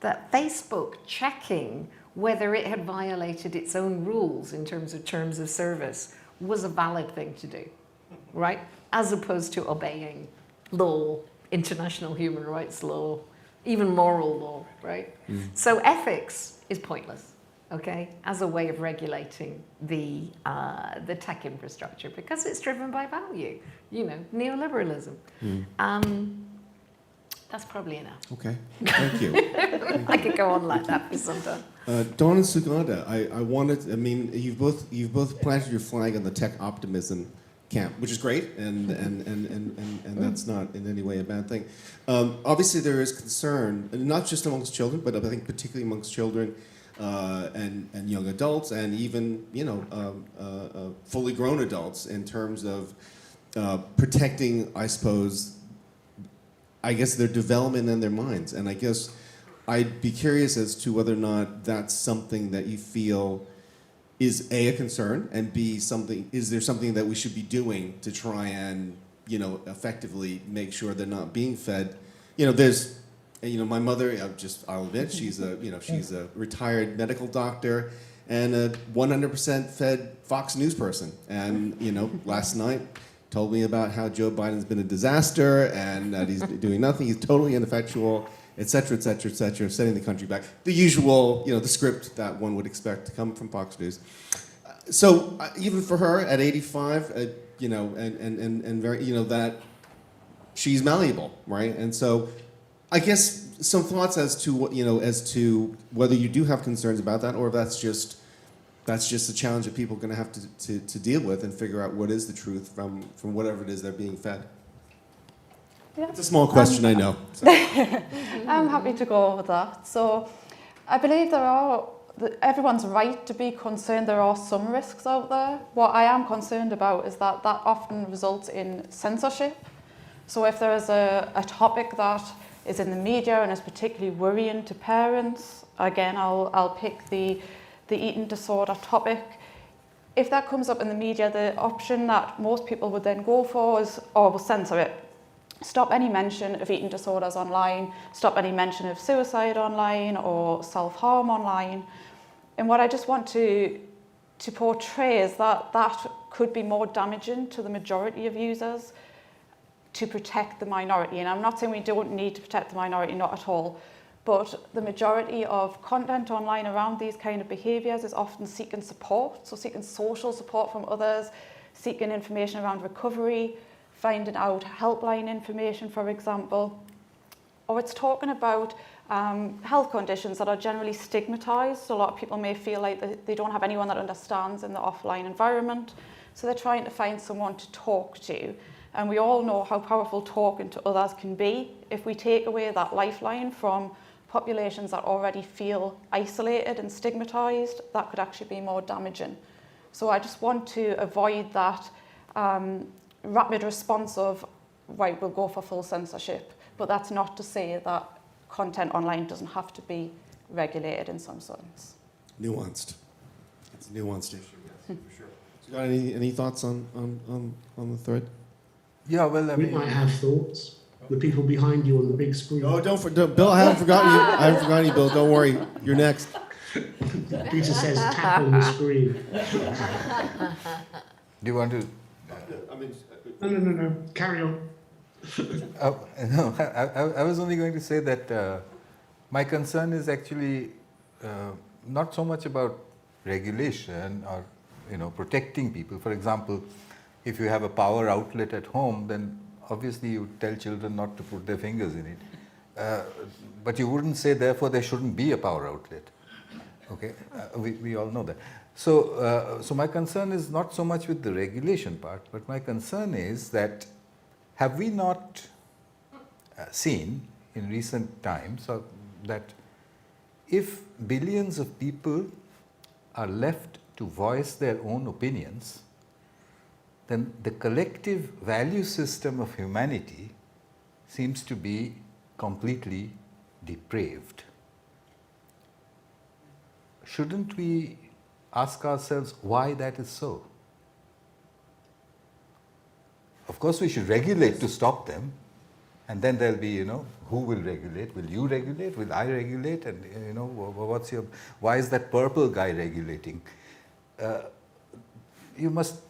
that Facebook checking whether it had violated its own rules in terms of service was a valid thing to do, right? As opposed to obeying law, international human rights law, even moral law, right? So ethics is pointless, okay, as a way of regulating the tech infrastructure, because it's driven by value, neoliberalism. That's probably enough. Okay, thank you. I could go on like that for some time. Dawn and Sugandha, you've both planted your flag on the tech optimism camp, which is great, and that's not in any way a bad thing. Obviously, there is concern, not just amongst children, but I think particularly amongst children and young adults, and even fully grown adults, in terms of protecting, I guess, their development and their minds. And I guess I'd be curious as to whether or not that's something that you feel is A, a concern, and B, is there something that we should be doing to try and, effectively make sure they're not being fed? There's, my mother, I'll admit, she's a retired medical doctor and a 100% fed Fox News person. And, last night told me about how Joe Biden's been a disaster and that he's doing nothing, he's totally ineffectual, et cetera, setting the country back. The usual, the script that one would expect to come from Fox News. So even for her at 85, and very, that she's malleable, right? And so I guess some thoughts as to whether you do have concerns about that, or if that's just a challenge that people are going to have to deal with and figure out what is the truth from whatever it is they're being fed. Yeah. It's a small question, I know. I'm happy to go over that. So I believe everyone's right to be concerned. There are some risks out there. What I am concerned about is that often results in censorship. So if there is a topic that is in the media and is particularly worrying to parents, again, I'll pick the eating disorder topic. If that comes up in the media, the option that most people would then go for is, we'll censor it. Stop any mention of eating disorders online, stop any mention of suicide online or self-harm online. And what I just want to portray is that could be more damaging to the majority of users to protect the minority. And I'm not saying we don't need to protect the minority, not at all, but the majority of content online around these kind of behaviours is often seeking support, so seeking social support from others, seeking information around recovery, finding out helpline information, for example, or it's talking about health conditions that are generally stigmatised. So a lot of people may feel like they don't have anyone that understands in the offline environment, so they're trying to find someone to talk to. And we all know how powerful talking to others can be. If we take away that lifeline from populations that already feel isolated and stigmatised, that could actually be more damaging. So I just want to avoid that rapid response of, right, we'll go for full censorship. But that's not to say that content online doesn't have to be regulated in some sense. Nuanced. It's a nuanced issue, yes, for sure. So you got any thoughts on the thread? Yeah, well, We might have thoughts. The people behind you on the big screen. Oh, don't Bill, I haven't forgotten you. I haven't forgotten you, Bill. Don't worry. You're next. Peter says tap on the screen. Do you want to? No. Carry on. No, I was only going to say that my concern is actually not so much about regulation or protecting people. For example, if you have a power outlet at home, then obviously you tell children not to put their fingers in it. But you wouldn't say, therefore, there shouldn't be a power outlet. Okay, we all know that. So, so my concern is not so much with the regulation part, but my concern is that have we not seen in recent times that if billions of people are left to voice their own opinions, then the collective value system of humanity seems to be completely depraved. Shouldn't we ask ourselves why that is so? Of course, we should regulate to stop them, and then there'll be, who will regulate? Will you regulate? Will I regulate? And why is that purple guy regulating? You must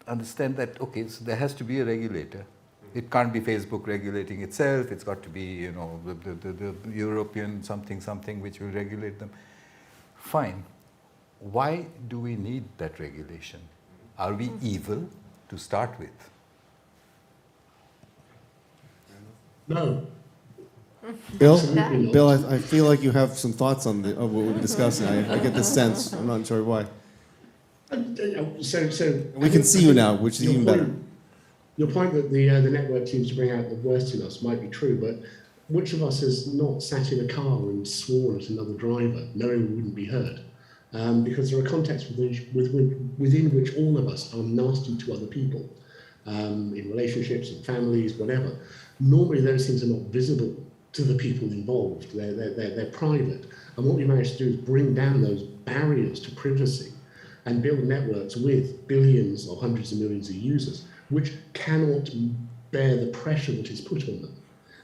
understand that, okay, so there has to be a regulator. It can't be Facebook regulating itself. It's got to be, the European something which will regulate them. Fine. Why do we need that regulation? Are we evil to start with? No. Bill, I feel like you have some thoughts on what we're discussing. I get this sense. I'm not sure why. So we can see you now, which is even better. Your point that the network seems to bring out the worst in us might be true, but which of us has not sat in a car and sworn at another driver, knowing we wouldn't be heard? Because there are contexts within which all of us are nasty to other people, in relationships, in families, whatever. Normally those things are not visible to the people involved. They're private. And what we managed to do is bring down those barriers to privacy and build networks with billions or hundreds of millions of users, which cannot bear the pressure that is put on them.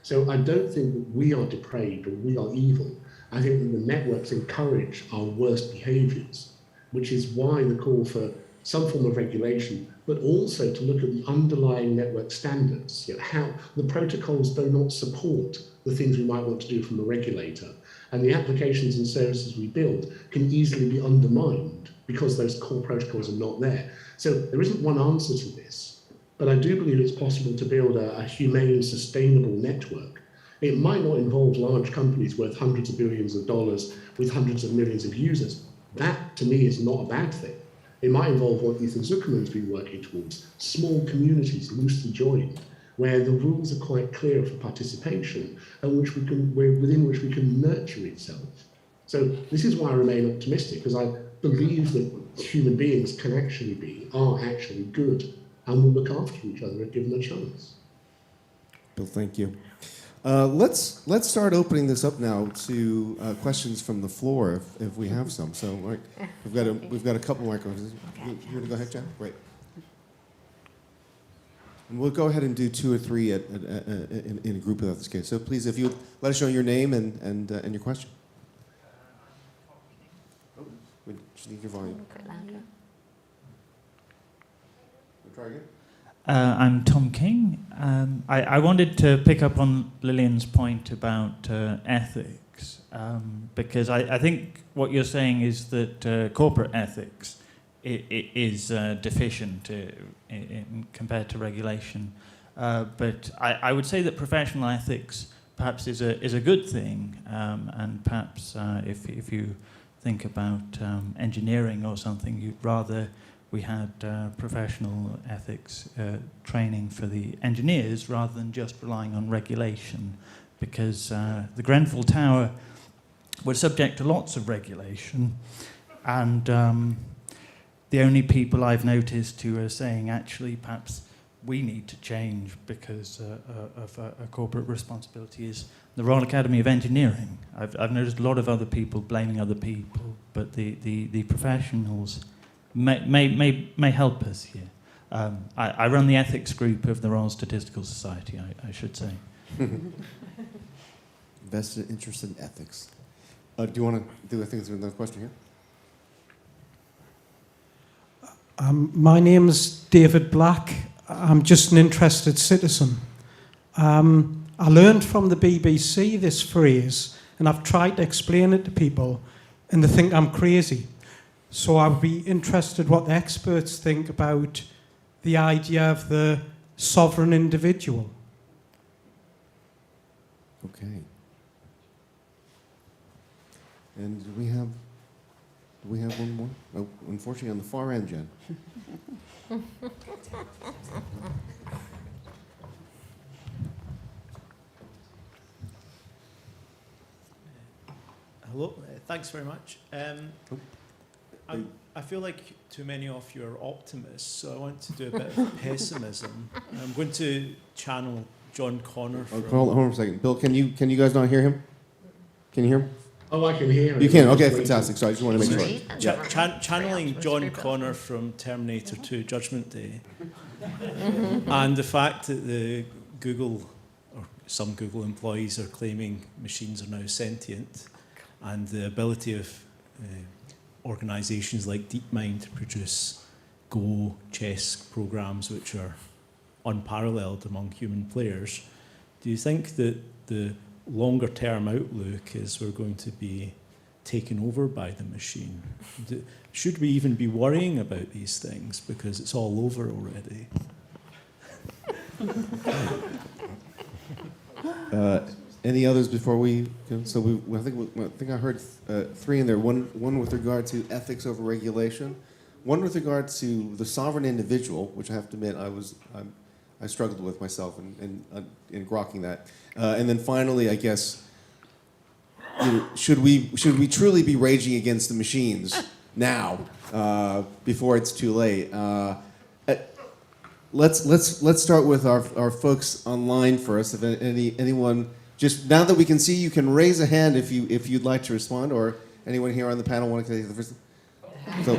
So I don't think that we are depraved or we are evil. I think that the networks encourage our worst behaviours, which is why the call for some form of regulation, but also to look at the underlying network standards, how the protocols do not support the things we might want to do from a regulator. And the applications and services we build can easily be undermined because those core protocols are not there. So there isn't one answer to this, but I do believe it's possible to build a humane, sustainable network. It might not involve large companies worth hundreds of billions of dollars with hundreds of millions of users. That, to me, is not a bad thing. It might involve what Ethan Zuckerman's been working towards, small communities loosely joined, where the rules are quite clear for participation and within which we can nurture itself. So this is why I remain optimistic, because I believe that human beings are actually good and will look after each other if given a chance. Bill, thank you. Let's start opening this up now to questions from the floor, if we have some. So we've got a couple microphones. You want to go ahead, Jen? Great. And we'll go ahead and do 2 or 3 in a group of this case. So please, if you would let us know your name and your question. Oh, we just need your volume. Try again. I'm Tom King. I wanted to pick up on Lillian's point about ethics, because I think what you're saying is that corporate ethics is deficient compared to regulation. But I would say that professional ethics perhaps is a good thing, and perhaps if you think about engineering or something, you'd rather we had professional ethics training for the engineers rather than just relying on regulation, because the Grenfell Tower was subject to lots of regulation, and the only people I've noticed who are saying actually perhaps we need to change because of a corporate responsibility is the Royal Academy of Engineering. I've noticed a lot of other people blaming other people, but the professionals may help us here. I run the ethics group of the Royal Statistical Society, I should say. Vested interest in ethics. Do you want to do, I think there's another question here. My name's David Black. I'm just an interested citizen. I learned from the BBC this phrase, and I've tried to explain it to people, and they think I'm crazy. So I would be interested what the experts think about the idea of the sovereign individual. Okay. And do we have one more? Oh, unfortunately, on the far end, Jen. Hello, thanks very much. I feel like too many of you are optimists, so I want to do a bit of pessimism. I'm going to channel John Connor. Hold on a second. Bill, can you guys not hear him? Can you hear him? Oh, I can hear him. You can? Okay, fantastic. So I just want to make sure. Yeah. Channeling John Connor from Terminator 2 Judgment Day. And the fact that the Google, or some Google employees are claiming machines are now sentient, and the ability of organisations like DeepMind to produce Go chess programs which are unparalleled among human players, do you think that the longer term outlook is we're going to be taken over by the machine? Should we even be worrying about these things because it's all over already? Any others before we go? So I think I heard three in there. One with regard to ethics over regulation, one with regard to the sovereign individual, which I have to admit I struggled with myself in grokking that, and then finally, I guess, should we truly be raging against the machines now before it's too late? Let's start with our folks online first. If anyone. Just now that we can see, you can raise a hand if you'd like to respond, or anyone here on the panel want to take the first. So.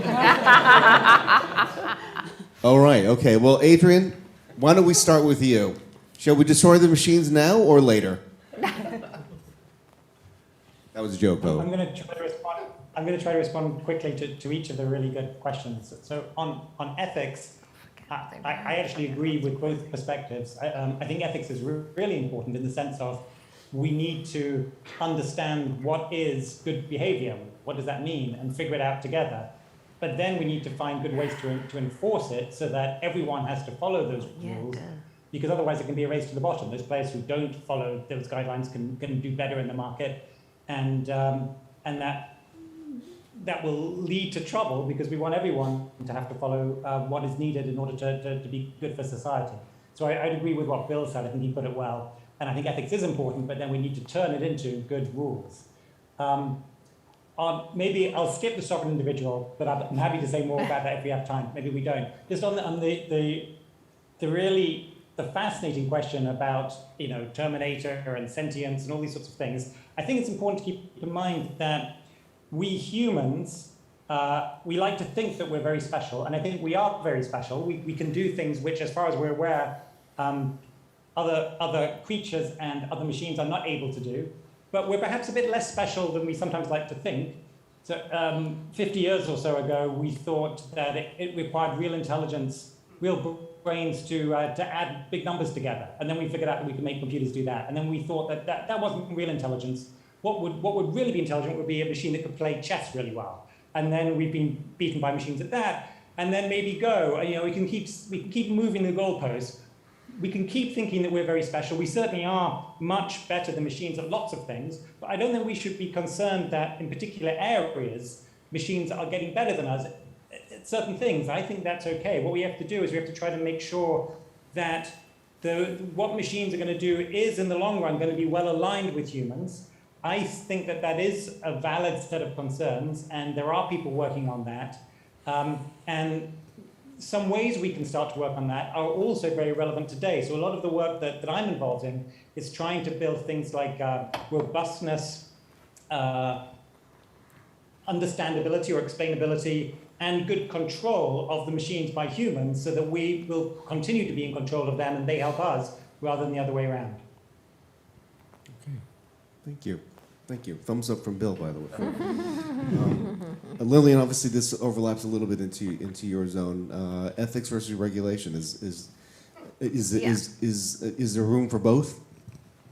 All right. Okay. Well, Adrian, why don't we start with you? Shall we destroy the machines now or later? That was a joke, though. I'm going to try to respond quickly to each of the really good questions. So on ethics, I actually agree with both perspectives. I think ethics is really important in the sense of we need to understand what is good behavior, what does that mean, and figure it out together. But then we need to find good ways to enforce it so that everyone has to follow those rules, because otherwise it can be a race to the bottom. Those players who don't follow those guidelines can do better in the market, and that will lead to trouble because we want everyone to have to follow what is needed in order to be good for society. So I'd agree with what Bill said. I think he put it well. And I think ethics is important, but then we need to turn it into good rules. Maybe I'll skip the sovereign individual, but I'm happy to say more about that if we have time. Maybe we don't. Just on the fascinating question about Terminator and sentience and all these sorts of things, I think it's important to keep in mind that we humans, we like to think that we're very special, and I think we are very special. We can do things which, as far as we're aware, other creatures and other machines are not able to do, but we're perhaps a bit less special than we sometimes like to think. So 50 years or so ago, we thought that it required real intelligence, real brains to add big numbers together, and then we figured out that we could make computers do that, and then we thought that wasn't real intelligence. What would really be intelligent would be a machine that could play chess really well, and then we've been beaten by machines at that, and then maybe Go. We can keep moving the goalposts. We can keep thinking that we're very special. We certainly are much better than machines at lots of things, but I don't think we should be concerned that in particular areas, machines are getting better than us at certain things. I think that's okay. What we have to do is we have to try to make sure that what machines are going to do is, in the long run, going to be well aligned with humans. I think that is a valid set of concerns, and there are people working on that. And some ways we can start to work on that are also very relevant today. So a lot of the work that I'm involved in is trying to build things like robustness, understandability or explainability, and good control of the machines by humans so that we will continue to be in control of them and they help us rather than the other way around. Okay, thank you. Thank you. Thumbs up from Bill, by the way. Lillian, obviously this overlaps a little bit into your zone. Ethics versus regulation is there room for both?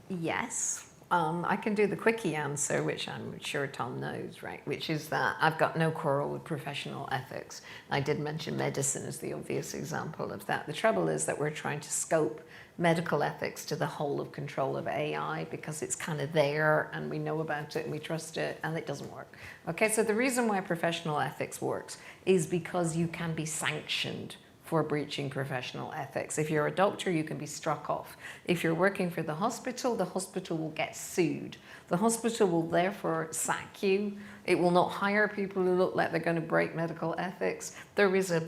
Yes. I can do the quickie answer, which I'm sure Tom knows, right? Which is that I've got no quarrel with professional ethics. I did mention medicine as the obvious example of that. The trouble is that we're trying to scope medical ethics to the whole of control of AI because it's kind of there and we know about it and we trust it, and it doesn't work. Okay, so the reason why professional ethics works is because you can be sanctioned for breaching professional ethics. If you're a doctor, you can be struck off. If you're working for the hospital will get sued. The hospital will therefore sack you. It will not hire people who look like they're going to break medical ethics. There is a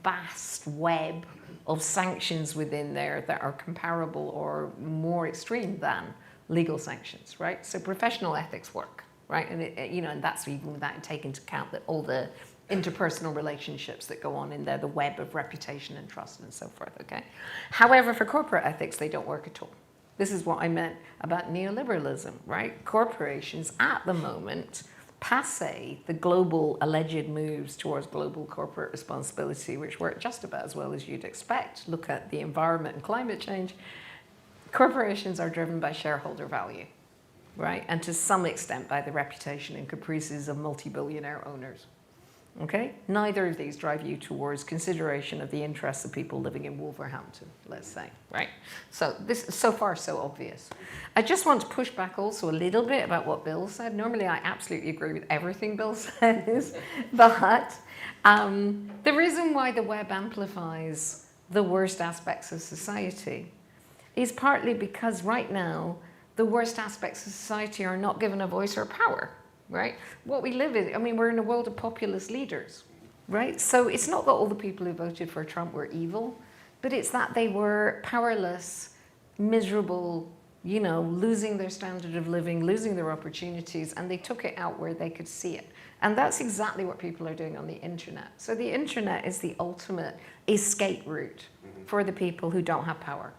vast web of sanctions within there that are comparable or more extreme than legal sanctions, right? So professional ethics work, right? And and that's even without taking into account that all the interpersonal relationships that go on in there, the web of reputation and trust and so forth, okay? However, for corporate ethics, they don't work at all. This is what I meant about neoliberalism, right? Corporations at the moment passe the global alleged moves towards global corporate responsibility, which work just about as well as you'd expect. Look at the environment and climate change. Corporations are driven by shareholder value, right? And to some extent by the reputation and caprices of multi-billionaire owners. Okay? Neither of these drive you towards consideration of the interests of people living in Wolverhampton, let's say, right? So this is so far so obvious. I just want to push back also a little bit about what Bill said. Normally I absolutely agree with everything Bill says, but the reason why the web amplifies the worst aspects of society is partly because right now the worst aspects of society are not given a voice or power. Right? What we live in, I mean, we're in a world of populist leaders, right? So it's not that all the people who voted for Trump were evil, but it's that they were powerless, miserable, losing their standard of living, losing their opportunities, and they took it out where they could see it. And that's exactly what people are doing on the internet. So the internet is the ultimate escape route for the people who don't have power,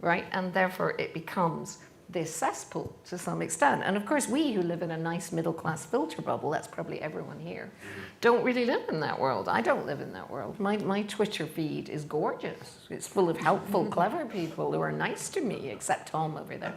right? And therefore it becomes this cesspool to some extent. And of course, we who live in a nice middle-class filter bubble, that's probably everyone here, don't really live in that world. I don't live in that world. My Twitter feed is gorgeous. It's full of helpful, clever people who are nice to me, except Tom over there.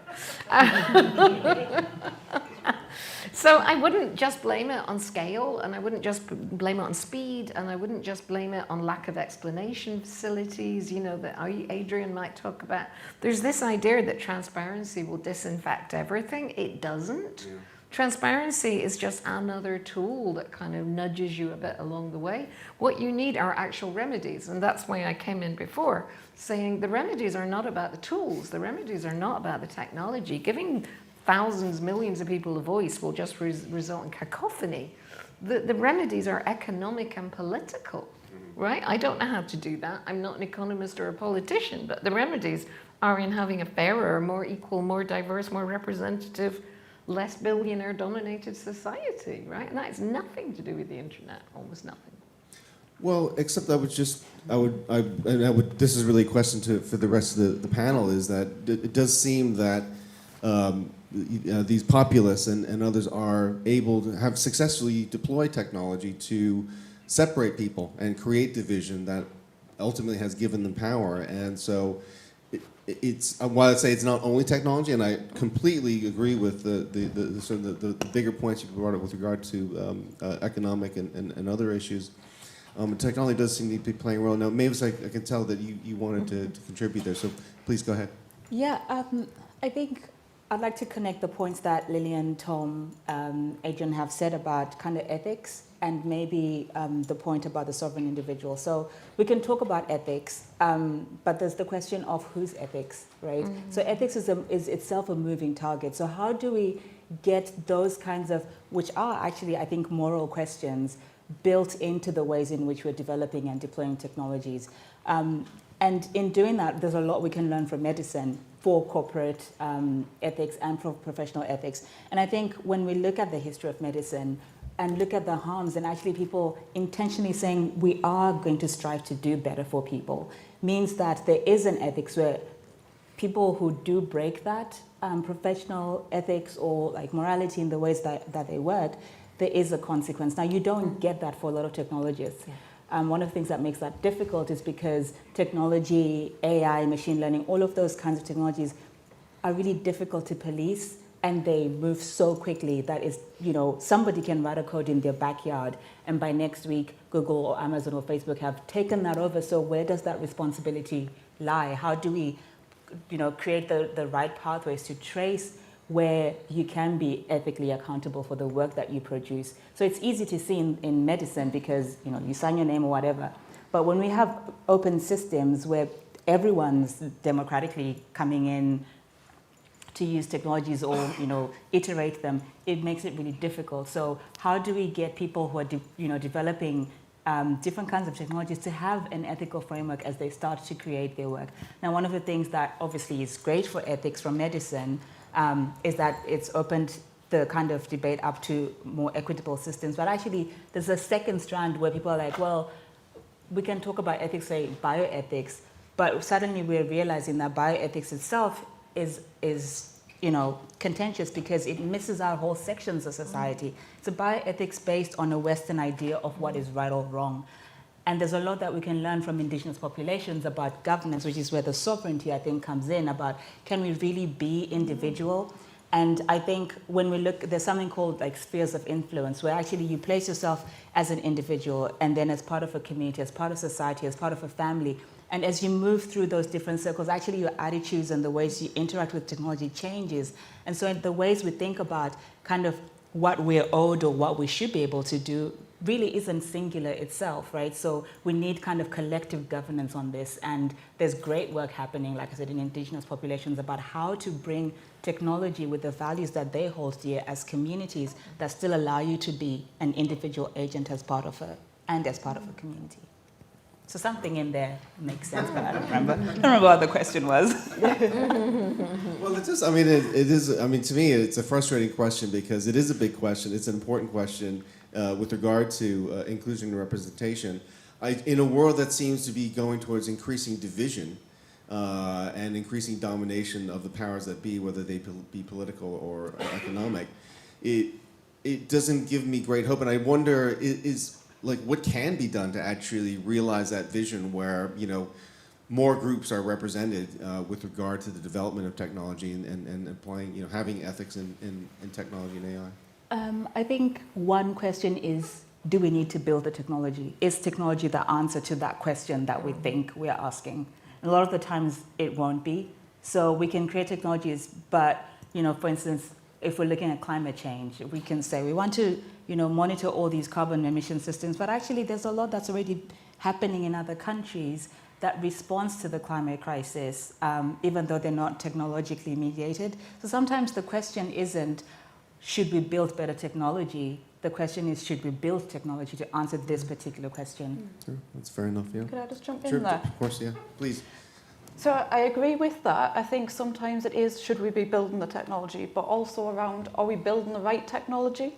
So I wouldn't just blame it on scale, and I wouldn't just blame it on speed, and I wouldn't just blame it on lack of explanation facilities, that Adrian might talk about. There's this idea that transparency will disinfect everything. It doesn't. Yeah. Transparency is just another tool that kind of nudges you a bit along the way. What you need are actual remedies, and that's why I came in before, saying the remedies are not about the tools, the remedies are not about the technology. Giving thousands, millions of people a voice will just result in cacophony. The remedies are economic and political, right? I don't know how to do that. I'm not an economist or a politician, but the remedies are in having a fairer, more equal, more diverse, more representative, less billionaire-dominated society, right? And that has nothing to do with the internet, almost nothing. Well, except this is really a question for the rest of the panel, is that it does seem that these populists and others are able to have successfully deployed technology to separate people and create division that ultimately has given them power. And so it's while I say it's not only technology, and I completely agree with the bigger points you brought up with regard to economic and other issues. Technology does seem to be playing a role. Now, Mavis, I can tell that you wanted to contribute there, so please go ahead. Yeah, I think I'd like to connect the points that Lillian, Tom, Adrian have said about kind of ethics and maybe the point about the sovereign individual. So we can talk about ethics, but there's the question of whose ethics, right? Mm-hmm. So ethics is itself a moving target. So how do we get those kinds of, which are actually, I think, moral questions built into the ways in which we're developing and deploying technologies? And in doing that, there's a lot we can learn from medicine for corporate ethics and for professional ethics. And I think when we look at the history of medicine and look at the harms, and actually people intentionally saying we are going to strive to do better for people, means that there is an ethics where people who do break that professional ethics or like morality in the ways that they word, there is a consequence. Now, you don't get that for a lot of technologists. Yeah. One of the things that makes that difficult is because technology, AI, machine learning, all of those kinds of technologies are really difficult to police and they move so quickly that is, somebody can write a code in their backyard, and by next week, Google or Amazon or Facebook have taken that over. So where does that responsibility lie? How do we, create the right pathways to trace where you can be ethically accountable for the work that you produce? So it's easy to see in medicine because, you sign your name or whatever. But when we have open systems where everyone's democratically coming in to use technologies or iterate them, it makes it really difficult. So how do we get people who are developing different kinds of technologies to have an ethical framework as they start to create their work? Now, one of the things that obviously is great for ethics from medicine is that it's opened the kind of debate up to more equitable systems. But actually, there's a second strand where people are like, well, we can talk about ethics, say bioethics, but suddenly we're realizing that bioethics itself is contentious because it misses out whole sections of society. So bioethics based on a Western idea of what is right or wrong. And there's a lot that we can learn from indigenous populations about governance, which is where the sovereignty, I think, comes in, about can we really be individual? And I think when we look, there's something called like spheres of influence, where actually you place yourself as an individual and then as part of a community, as part of society, as part of a family. And as you move through those different circles, actually your attitudes and the ways you interact with technology changes. And so the ways we think about kind of what we're owed or what we should be able to do really isn't singular itself, right? So we need kind of collective governance on this. And there's great work happening, like I said, in indigenous populations about how to bring technology with the values that they hold dear as communities that still allow you to be an individual agent as part of a community. So something in there makes sense, but I don't remember. I don't remember what the question was. Well, it is. I mean, it is. I mean, to me, it's a frustrating question because it is a big question. It's an important question with regard to inclusion and representation. In a world that seems to be going towards increasing division and increasing domination of the powers that be, whether they be political or economic, it doesn't give me great hope. And I wonder, like, what can be done to actually realize that vision where, more groups are represented with regard to the development of technology and applying, having ethics in technology and AI? I think one question is, do we need to build the technology? Is technology the answer to that question that we think we are asking? And a lot of the times it won't be. So we can create technologies, but, for instance, if we're looking at climate change, we can say we want to, monitor all these carbon emission systems, but actually there's a lot that's already happening in other countries that responds to the climate crisis, even though they're not technologically mediated. So sometimes the question isn't, should we build better technology? The question is, should we build technology to answer this particular question? Sure, that's fair enough, yeah. Could I just jump Sure, in there? Of course, yeah, please. So I agree with that. I think sometimes it is, should we be building the technology, but also around, are we building the right technology?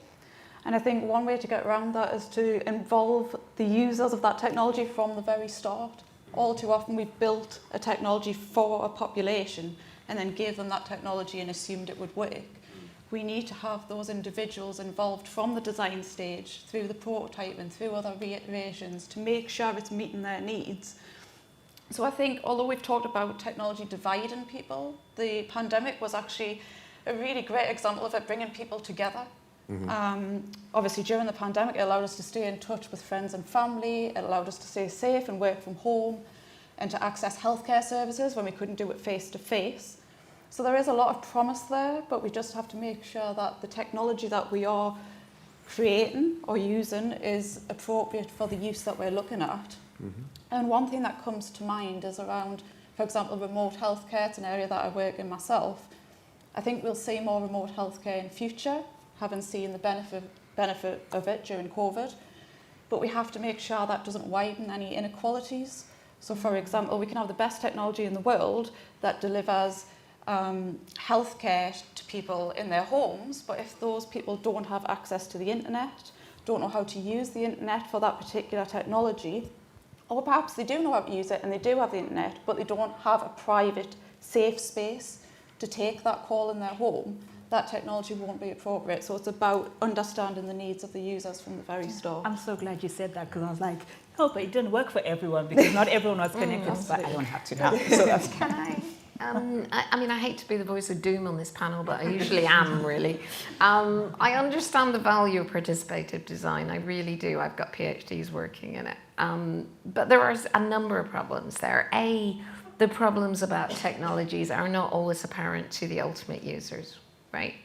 And I think one way to get around that is to involve the users of that technology from the very start. All too often we've built a technology for a population and then gave them that technology and assumed it would work. We need to have those individuals involved from the design stage, through the prototyping, through other reiterations, to make sure it's meeting their needs. So I think, although we've talked about technology dividing people, the pandemic was actually a really great example of it bringing people together. Obviously, during the pandemic, it allowed us to stay in touch with friends and family. It allowed us to stay safe and work from home and to access healthcare services when we couldn't do it face to face. So there is a lot of promise there, but we just have to make sure that the technology that we are creating or using is appropriate for the use that we're looking at. And one thing that comes to mind is around, for example, remote healthcare. It's an area that I work in myself. I think we'll see more remote healthcare in future, having seen the benefit of it during COVID. But we have to make sure that doesn't widen any inequalities. So, for example, we can have the best technology in the world that delivers healthcare to people in their homes, but if those people don't have access to the internet, don't know how to use the internet for that particular technology, or perhaps they do know how to use it and they do have the internet, but they don't have a private, safe space to take that call in their home, that technology won't be appropriate. So it's about understanding the needs of the users from the very start. I'm so glad you said that, because I was like, oh, but it didn't work for everyone because not everyone was connected, but I don't have to now. So that's Can I I mean, I hate to be the voice of doom on this panel, but I usually am, really. I understand the value of participative design. I really do. I've got PhDs working in it. But there are a number of problems there. The problems about technologies are not always apparent to the ultimate users, right?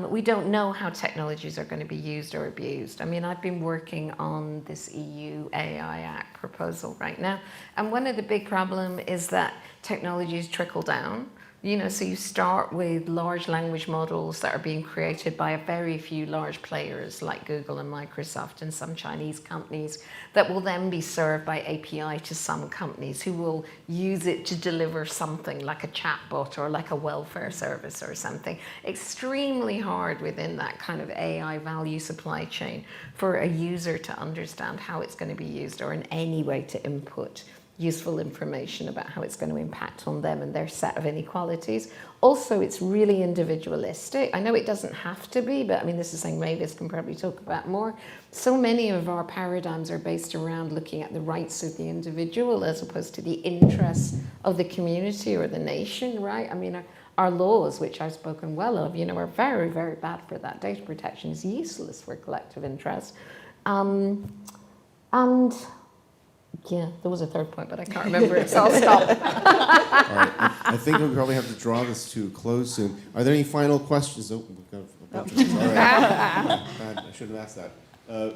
We don't know how technologies are going to be used or abused. I mean, I've been working on this EU AI Act proposal right now, and one of the big problems is that technologies trickle down. You know, so you start with large language models that are being created by a very few large players like Google and Microsoft and some Chinese companies that will then be served by API to some companies who will use it to deliver something like a chatbot or like a welfare service or something. Extremely hard within that kind of AI value supply chain for a user to understand how it's going to be used or in any way to input useful information about how it's going to impact on them and their set of inequalities. Also, it's really individualistic. I know it doesn't have to be, but I mean, this is something Mavis can probably talk about more. So many of our paradigms are based around looking at the rights of the individual as opposed to the interests of the community or the nation, right? I mean, our laws, which I've spoken well of, you know, are very, very bad for that. Data protection is useless for collective interest. And yeah, there was a third point, but I can't remember it, so I'll stop. All right, I think we probably have to draw this to a close soon. Are there any final questions? Oh, we've got a bunch of them. All right. I should have asked that. Do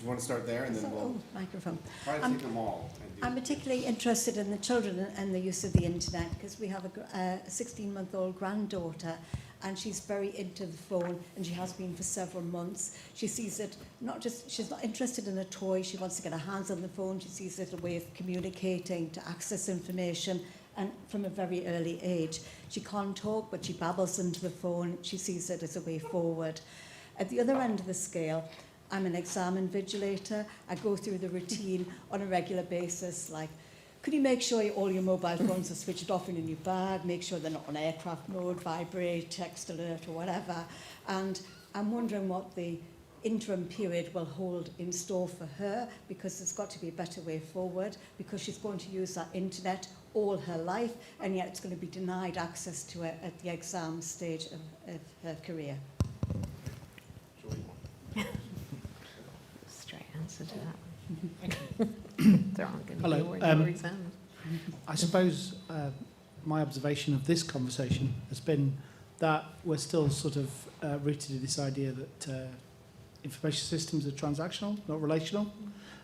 you want to start there, and then we'll microphone. try to take them all. I'm particularly interested in the children and the use of the internet, because we have a 16-month-old granddaughter, and she's very into the phone, and she has been for several months. She sees it she's not interested in a toy, she wants to get her hands on the phone, she sees it as a way of communicating, to access information, and from a very early age. She can't talk, but she babbles into the phone, she sees it as a way forward. At the other end of the scale, I'm an exam invigilator. I go through the routine on a regular basis, like, could you make sure all your mobile phones are switched off and in your bag, make sure they're not on aircraft mode, vibrate, text alert or whatever. And I'm wondering what the interim period will hold in store for her, because there's got to be a better way forward, because she's going to use that internet all her life, and yet it's going to be denied access to it at the exam stage of her career. Straight answer to that. There aren't going to Hello. be more exams. I suppose my observation of this conversation has been that we're still sort of rooted in this idea that information systems are transactional, not relational,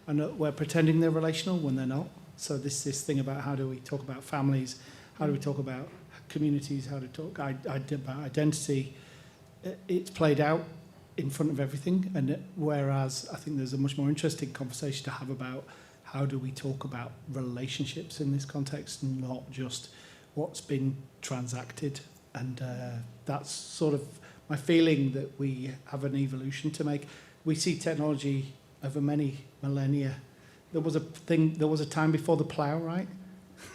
and that we're pretending they're relational when they're not. So this thing about how do we talk about families, how do we talk about communities, how to talk about identity, it's played out in front of everything, and whereas I think there's a much more interesting conversation to have about how do we talk about relationships in this context, not just what's been transacted. And that's sort of my feeling, that we have an evolution to make. We see technology over many millennia. There was a time before the plough, right?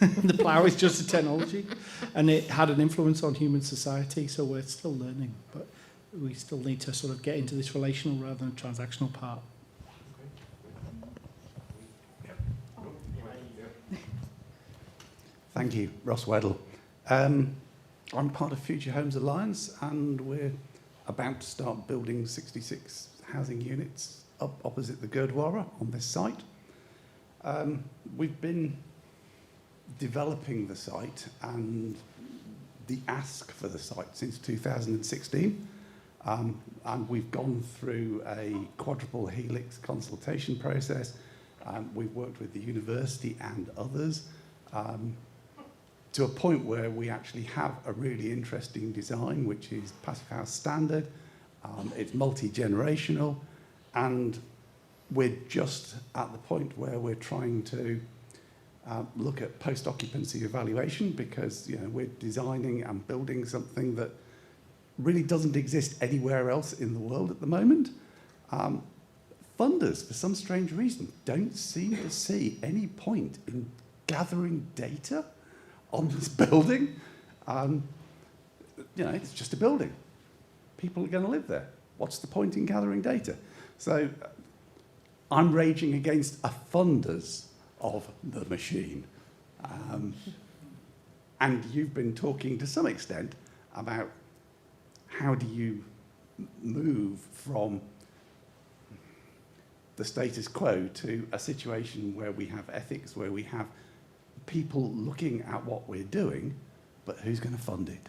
The plough is just a technology, and it had an influence on human society, so we're still learning, but we still need to sort of get into this relational rather than transactional part. Thank you, Ross Weddell. I'm part of Future Homes Alliance, and we're about to start building 66 housing units up opposite the Gurdwara on this site. We've been developing the site and the ask for the site since 2016. And we've gone through a quadruple helix consultation process. We've worked with the university and others to a point where we actually have a really interesting design, which is Passive House standard. It's multi-generational, and we're just at the point where we're trying to look at post-occupancy evaluation, because we're designing and building something that really doesn't exist anywhere else in the world at the moment. Funders, for some strange reason, don't seem to see any point in gathering data on this building. It's just a building. People are going to live there. What's the point in gathering data? So I'm raging against a funders of the machine. And you've been talking to some extent about how do you move from the status quo to a situation where we have ethics, where we have people looking at what we're doing, but who's going to fund it?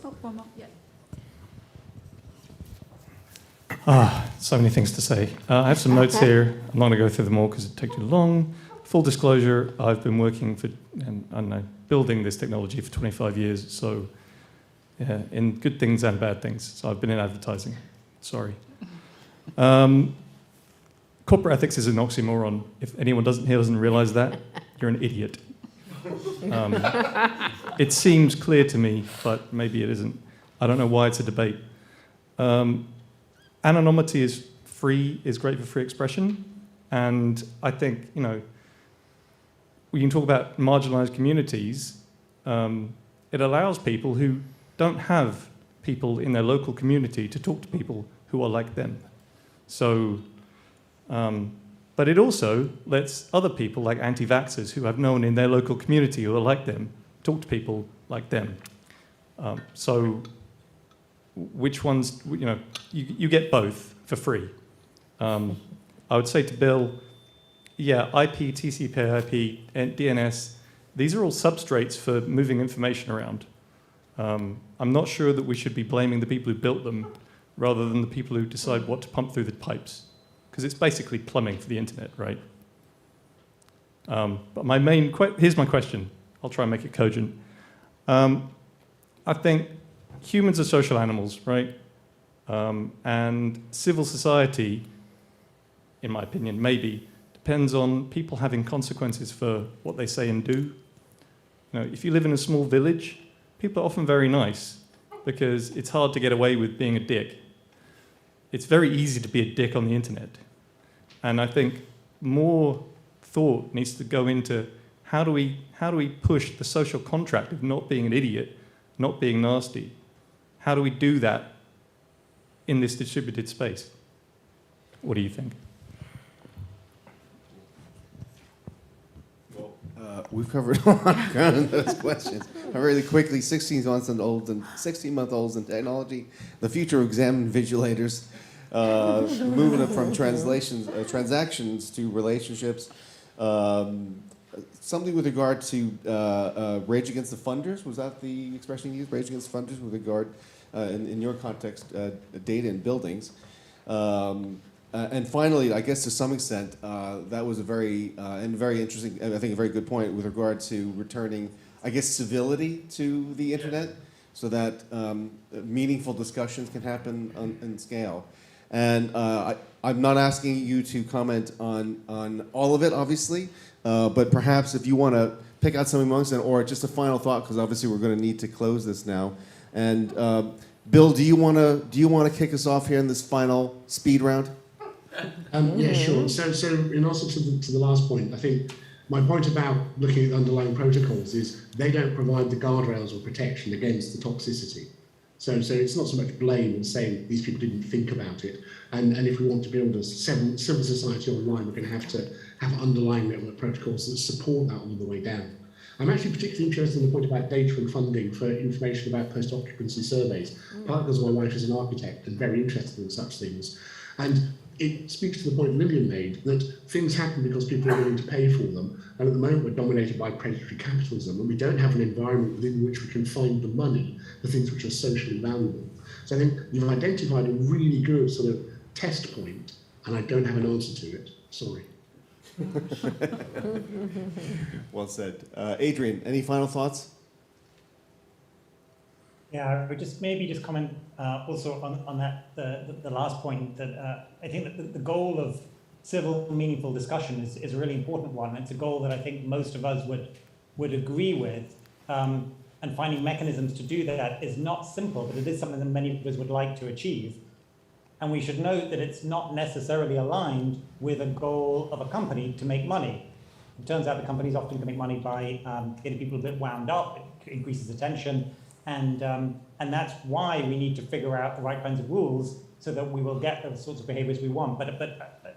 Oh, one more. Yeah. So many things to say. I have some notes here. I'm not going to go through them all because it'd take too long. Full disclosure, I've been working for, and I don't know, building this technology for 25 years, so yeah, in good things and bad things. So I've been in advertising. Sorry. Corporate ethics is an oxymoron. If anyone doesn't realize that, you're an idiot. It seems clear to me, but maybe it isn't. I don't know why it's a debate. Anonymity is great for free expression, and I think, you know, we can talk about marginalized communities. It allows people who don't have people in their local community to talk to people who are like them. So, but it also lets other people, like anti-vaxxers, who have no one in their local community who are like them, talk to people like them. So, which ones, you know, you get both for free. I would say to Bill, yeah, IP, TCP/IP, and DNS, these are all substrates for moving information around. I'm not sure that we should be blaming the people who built them rather than the people who decide what to pump through the pipes, because it's basically plumbing for the internet, right? But here's my question. I'll try and make it cogent. I think humans are social animals, right? And civil society, in my opinion, maybe, depends on people having consequences for what they say and do. You know, if you live in a small village, people are often very nice because it's hard to get away with being a dick. It's very easy to be a dick on the internet. And I think more thought needs to go into how do we push the social contract of not being an idiot, not being nasty? How do we do that in this distributed space? What do you think? We've covered a lot of ground in those questions. Really quickly, 16-month-olds and technology, the future of exam invigilators, moving it from transactions to relationships, something with regard to Rage Against the Funders. Was that the expression you used? Rage Against the Funders with regard, in your context, data in buildings. And finally, I guess to some extent, that was a very interesting, I think a very good point with regard to returning, I guess, civility to the internet so that meaningful discussions can happen on scale. And I'm not asking you to comment on all of it, obviously, but perhaps if you want to pick out something amongst them, or just a final thought, because obviously we're going to need to close this now. And Bill, do you want to kick us off here in this final speed round? Yeah, sure. So in answer to the last point, I think my point about looking at the underlying protocols is they don't provide the guardrails or protection against the toxicity. So it's not so much blame and saying these people didn't think about it. And if we want to build a civil society online, we're going to have underlying network protocols that support that all the way down. I'm actually particularly interested in the point about data and funding for information about post-occupancy surveys, partly because my wife is an architect and very interested in such things. And it speaks to the point Lillian made, that things happen because people are willing to pay for them, and at the moment we're dominated by predatory capitalism, and we don't have an environment within which we can find the money for things which are socially valuable. So I think you've identified a really good sort of test point, and I don't have an answer to it. Sorry. Well said. Adrian, any final thoughts? Yeah, I would maybe comment also on that the last point, that I think that the goal of civil, meaningful discussion is a really important one. It's a goal that I think most of us would agree with, and finding mechanisms to do that is not simple, but it is something that many of us would like to achieve. And we should note that it's not necessarily aligned with a goal of a company to make money. It turns out the companies often can make money by getting people a bit wound up. It increases attention. And that's why we need to figure out the right kinds of rules so that we will get the sorts of behaviors we want. But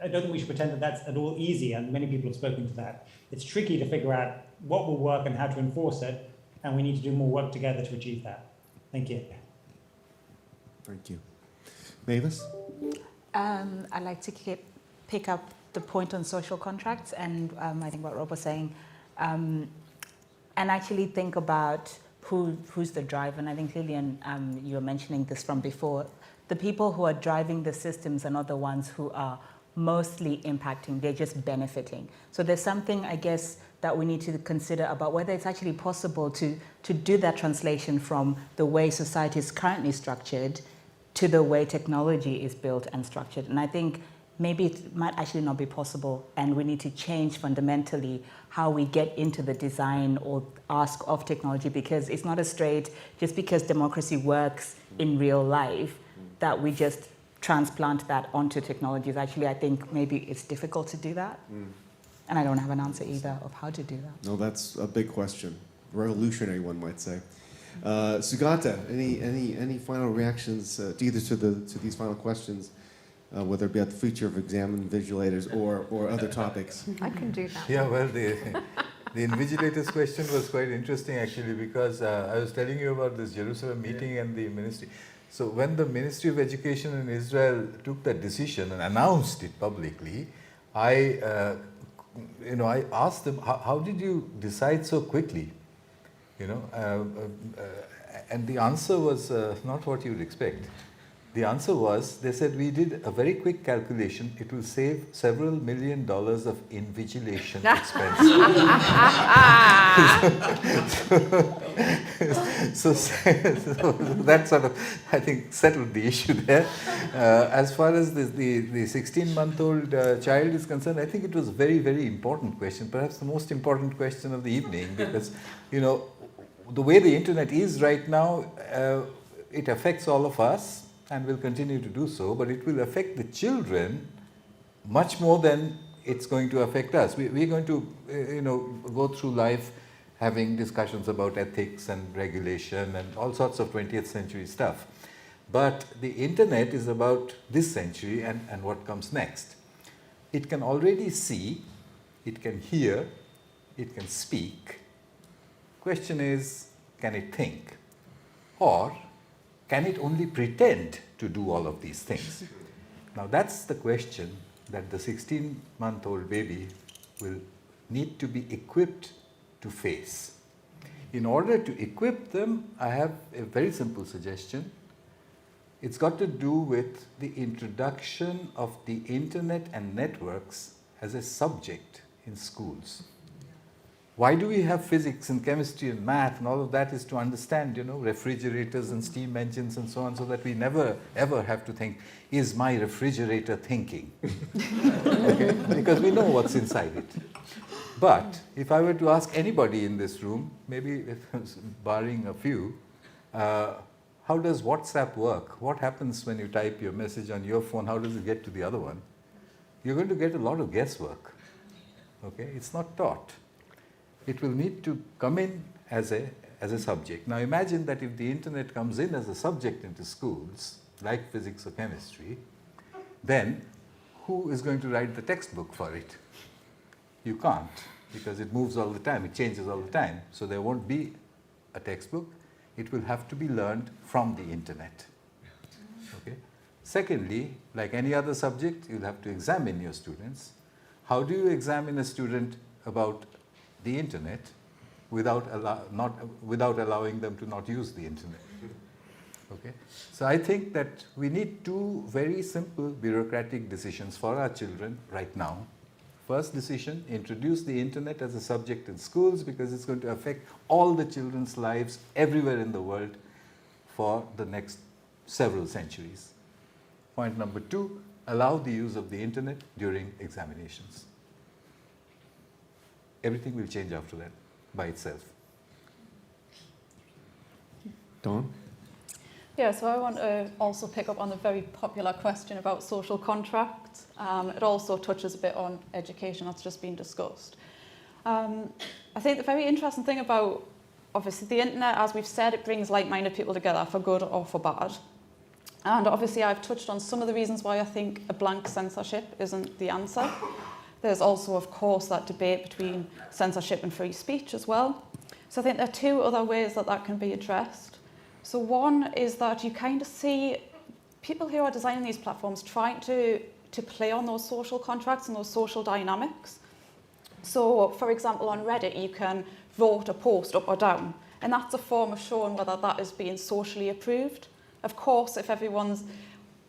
I don't think we should pretend that that's at all easy, and many people have spoken to that. It's tricky to figure out what will work and how to enforce it, and we need to do more work together to achieve that. Thank you. Thank you. Mavis? I'd like to pick up the point on social contracts and I think what Rob was saying, and actually think about who's the driver. And I think, Lillian, you were mentioning this from before. The people who are driving the systems are not the ones who are mostly impacting, they're just benefiting. So there's something, I guess, that we need to consider about whether it's actually possible to do that translation from the way society is currently structured to the way technology is built and structured. And I think maybe it might actually not be possible, and we need to change fundamentally how we get into the design or ask of technology, because it's not a straight, just because democracy works in real life, that we just transplant that onto technologies. Actually, I think maybe it's difficult to do that. And I don't have an answer either of how to do that. No, that's a big question. Revolutionary, one might say. Sugata, any final reactions either to these final questions, whether it be at the future of exam invigilators or other topics? I can do that. Yeah, well, the invigilators question was quite interesting actually, because I was telling you about this Jerusalem meeting and the ministry. So when the Ministry of Education in Israel took that decision and announced it publicly, I asked them, how did you decide so quickly? And the answer was not what you'd expect. The answer was, they said, we did a very quick calculation. It will save several $1 million of invigilation expense. so that sort of, I think, settled the issue there. As far as the 16-month-old child is concerned, I think it was a very, very important question, perhaps the most important question of the evening, because, the way the internet is right now, it affects all of us and will continue to do so, but it will affect the children much more than it's going to affect us. We're going to, go through life having discussions about ethics and regulation and all sorts of 20th century stuff. But the internet is about this century and what comes next. It can already see, it can hear, it can speak. Question is, can it think? Or can it only pretend to do all of these things? Now that's the question that the 16-month-old baby will need to be equipped to face. In order to equip them, I have a very simple suggestion. It's got to do with the introduction of the internet and networks as a subject in schools. Why do we have physics and chemistry and math and all of that is to understand, refrigerators and steam engines and so on, so that we never ever have to think, is my refrigerator thinking? Okay? Because we know what's inside it. But if I were to ask anybody in this room, maybe barring a few, how does WhatsApp work? What happens when you type your message on your phone? How does it get to the other one? You're going to get a lot of guesswork. Okay? It's not taught. It will need to come in as a subject. Now imagine that if the internet comes in as a subject into schools, like physics or chemistry, then who is going to write the textbook for it? You can't, because it moves all the time, it changes all the time. So there won't be a textbook. It will have to be learned from the internet. Okay? Secondly, like any other subject, you'll have to examine your students. How do you examine a student about the internet without allowing them to not use the internet? Okay? So I think that we need two very simple bureaucratic decisions for our children right now. First decision, introduce the internet as a subject in schools, because it's going to affect all the children's lives everywhere in the world for the next several centuries. Point number two, allow the use of the internet during examinations. Everything will change after that by itself. Dawn? Yeah, so I want to also pick up on the very popular question about social contracts. It also touches a bit on education that's just been discussed. I think the very interesting thing about obviously the internet, as we've said, it brings like-minded people together for good or for bad. And obviously I've touched on some of the reasons why I think a blank censorship isn't the answer. There's also, of course, that debate between censorship and free speech as well. So I think there are two other ways that that can be addressed. So one is that you kind of see people who are designing these platforms trying to play on those social contracts and those social dynamics. So, for example, on Reddit, you can vote a post up or down, and that's a form of showing whether that is being socially approved. Of course, if everyone's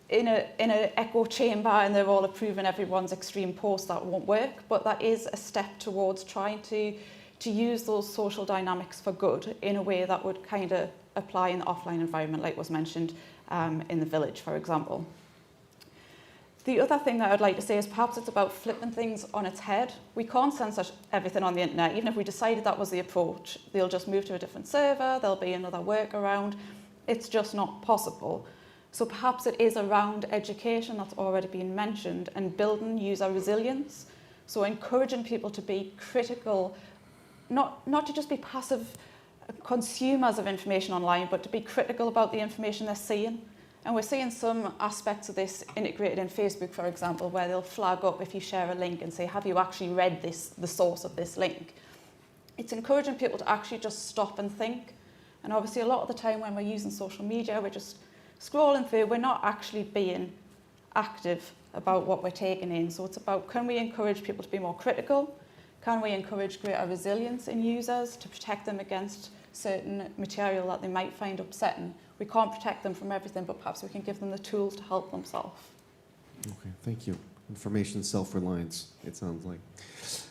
in an echo chamber and they're all approving everyone's extreme post, that won't work, but that is a step towards trying to use those social dynamics for good in a way that would kind of apply in the offline environment, like was mentioned in the village, for example. The other thing that I'd like to say is perhaps it's about flipping things on its head. We can't censor everything on the internet. Even if we decided that was the approach, they'll just move to a different server, there'll be another workaround. It's just not possible. So perhaps it is around education that's already been mentioned and building user resilience. So encouraging people to be critical, not to just be passive consumers of information online, but to be critical about the information they're seeing. And we're seeing some aspects of this integrated in Facebook, for example, where they'll flag up if you share a link and say, have you actually read the source of this link? It's encouraging people to actually just stop and think. And obviously a lot of the time when we're using social media, we're just scrolling through, we're not actually being active about what we're taking in. So it's about, can we encourage people to be more critical? Can we encourage greater resilience in users to protect them against certain material that they might find upsetting? We can't protect them from everything, but perhaps we can give them the tools to help themselves. Okay, thank you. Information self-reliance, it sounds like.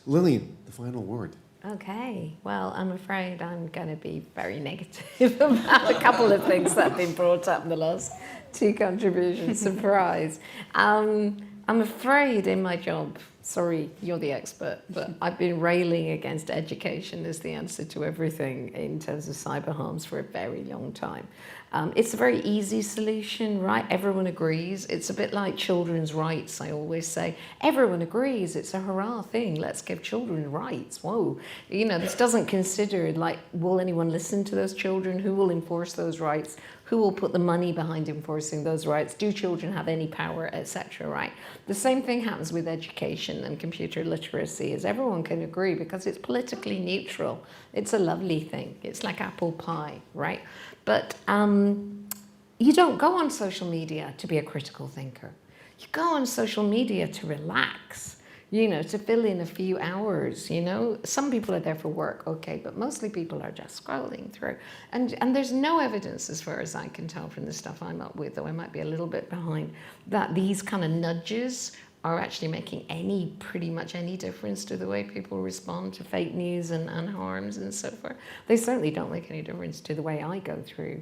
Lillian, the final word. Okay, well, I'm afraid I'm going to be very negative about a couple of things that have been brought up in the last two contributions. Surprise. I'm afraid in my job, sorry, you're the expert, but I've been railing against education as the answer to everything in terms of cyber harms for a very long time. It's a very easy solution, right? Everyone agrees. It's a bit like children's rights, I always say. Everyone agrees. It's a hurrah thing. Let's give children rights. Whoa. You know, this doesn't consider, like, will anyone listen to those children? Who will enforce those rights? Who will put the money behind enforcing those rights? Do children have any power, etc., right? The same thing happens with education and computer literacy, as everyone can agree, because it's politically neutral. It's a lovely thing. It's like apple pie, right? But you don't go on social media to be a critical thinker. You go on social media to relax, you know, to fill in a few hours, you know. Some people are there for work, okay, but mostly people are just scrolling through. And there's no evidence, as far as I can tell from the stuff I'm up with, though I might be a little bit behind, that these kind of nudges are actually making pretty much any difference to the way people respond to fake news and harms and so forth. They certainly don't make any difference to the way I go through.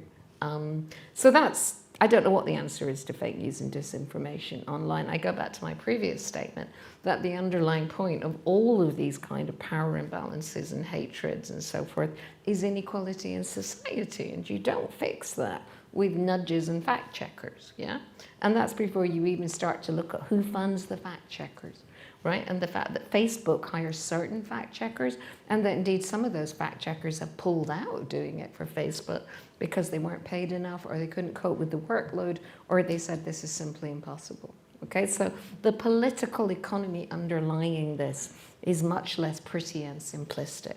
So I don't know what the answer is to fake news and disinformation online. I go back to my previous statement that the underlying point of all of these kind of power imbalances and hatreds and so forth is inequality in society, and you don't fix that with nudges and fact checkers, yeah? And that's before you even start to look at who funds the fact checkers, right? And the fact that Facebook hires certain fact checkers, and that indeed some of those fact checkers have pulled out of doing it for Facebook because they weren't paid enough, or they couldn't cope with the workload, or they said this is simply impossible, okay? So the political economy underlying this is much less pretty and simplistic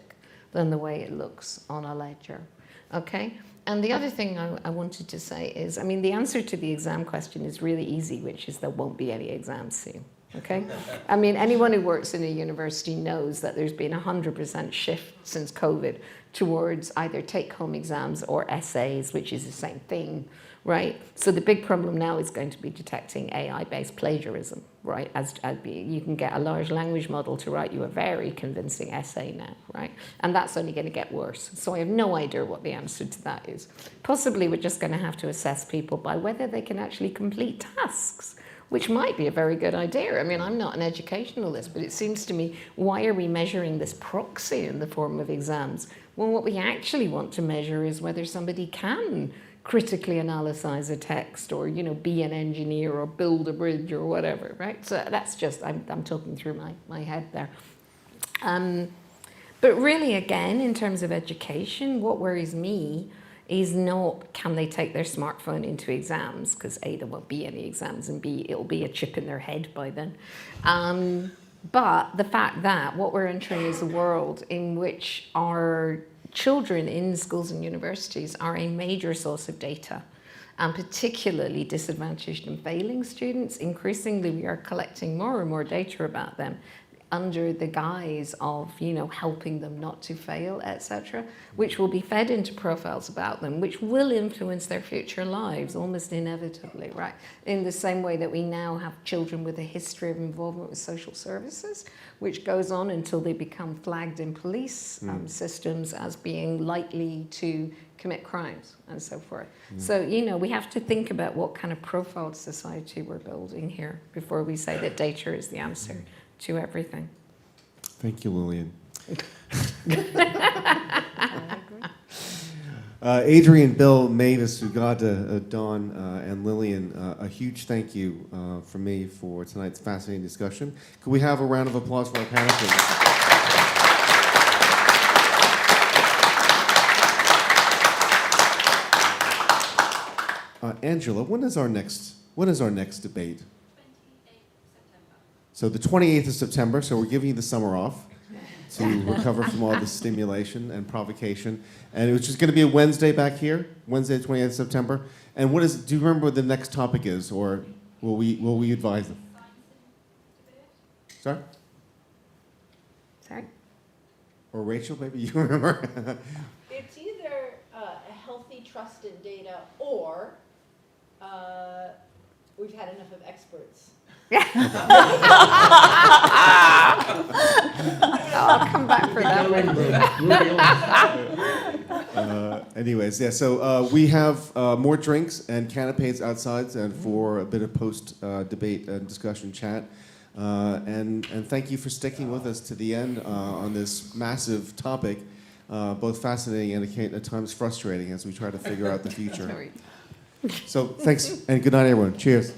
than the way it looks on a ledger, okay? And the other thing I wanted to say is, I mean, the answer to the exam question is really easy, which is there won't be any exams soon, okay? I mean, anyone who works in a university knows that there's been 100% shift since COVID towards either take-home exams or essays, which is the same thing, right? So the big problem now is going to be detecting AI-based plagiarism, right? You can get a large language model to write you a very convincing essay now, right? And that's only going to get worse. So I have no idea what the answer to that is. Possibly we're just going to have to assess people by whether they can actually complete tasks, which might be a very good idea. I mean, I'm not an educationalist, but it seems to me, why are we measuring this proxy in the form of exams? Well, what we actually want to measure is whether somebody can critically analyze a text, or, you know, be an engineer or build a bridge or whatever, right? So that's just, I'm talking through my head there. But really, again, in terms of education, what worries me is not can they take their smartphone into exams, because A, there won't be any exams, and B, it'll be a chip in their head by then. But the fact that what we're entering is a world in which our children in schools and universities are a major source of data, and particularly disadvantaged and failing students. Increasingly, we are collecting more and more data about them under the guise of, you know, helping them not to fail, etc., which will be fed into profiles about them, which will influence their future lives almost inevitably, right? In the same way that we now have children with a history of involvement with social services, which goes on until they become flagged in police systems as being likely to commit crimes and so forth. So, you know, we have to think about what kind of profiled society we're building here before we say that data is the answer to everything. Thank you, Lillian. Adrian, Bill, Mavis, Sugata, Dawn, and Lillian, a huge thank you from me for tonight's fascinating discussion. Could we have a round of applause for our panel, please? Angela, when is our next debate? So the 28th of September, so we're giving you the summer off to recover from all the stimulation and provocation. And it was just going to be a Wednesday back here, Wednesday, 28th of September. And do you remember what the next topic is, or will we advise them? Sorry? Sorry? Or Rachel, maybe you remember? It's either a healthy trust in data or we've had enough of experts. I'll come back for that one. Anyways, yeah, so we have more drinks and canapes outside and for a bit of post-debate and discussion chat. And thank you for sticking with us to the end on this massive topic, both fascinating and at times frustrating as we try to figure out the future. So thanks, and good night, everyone. Cheers.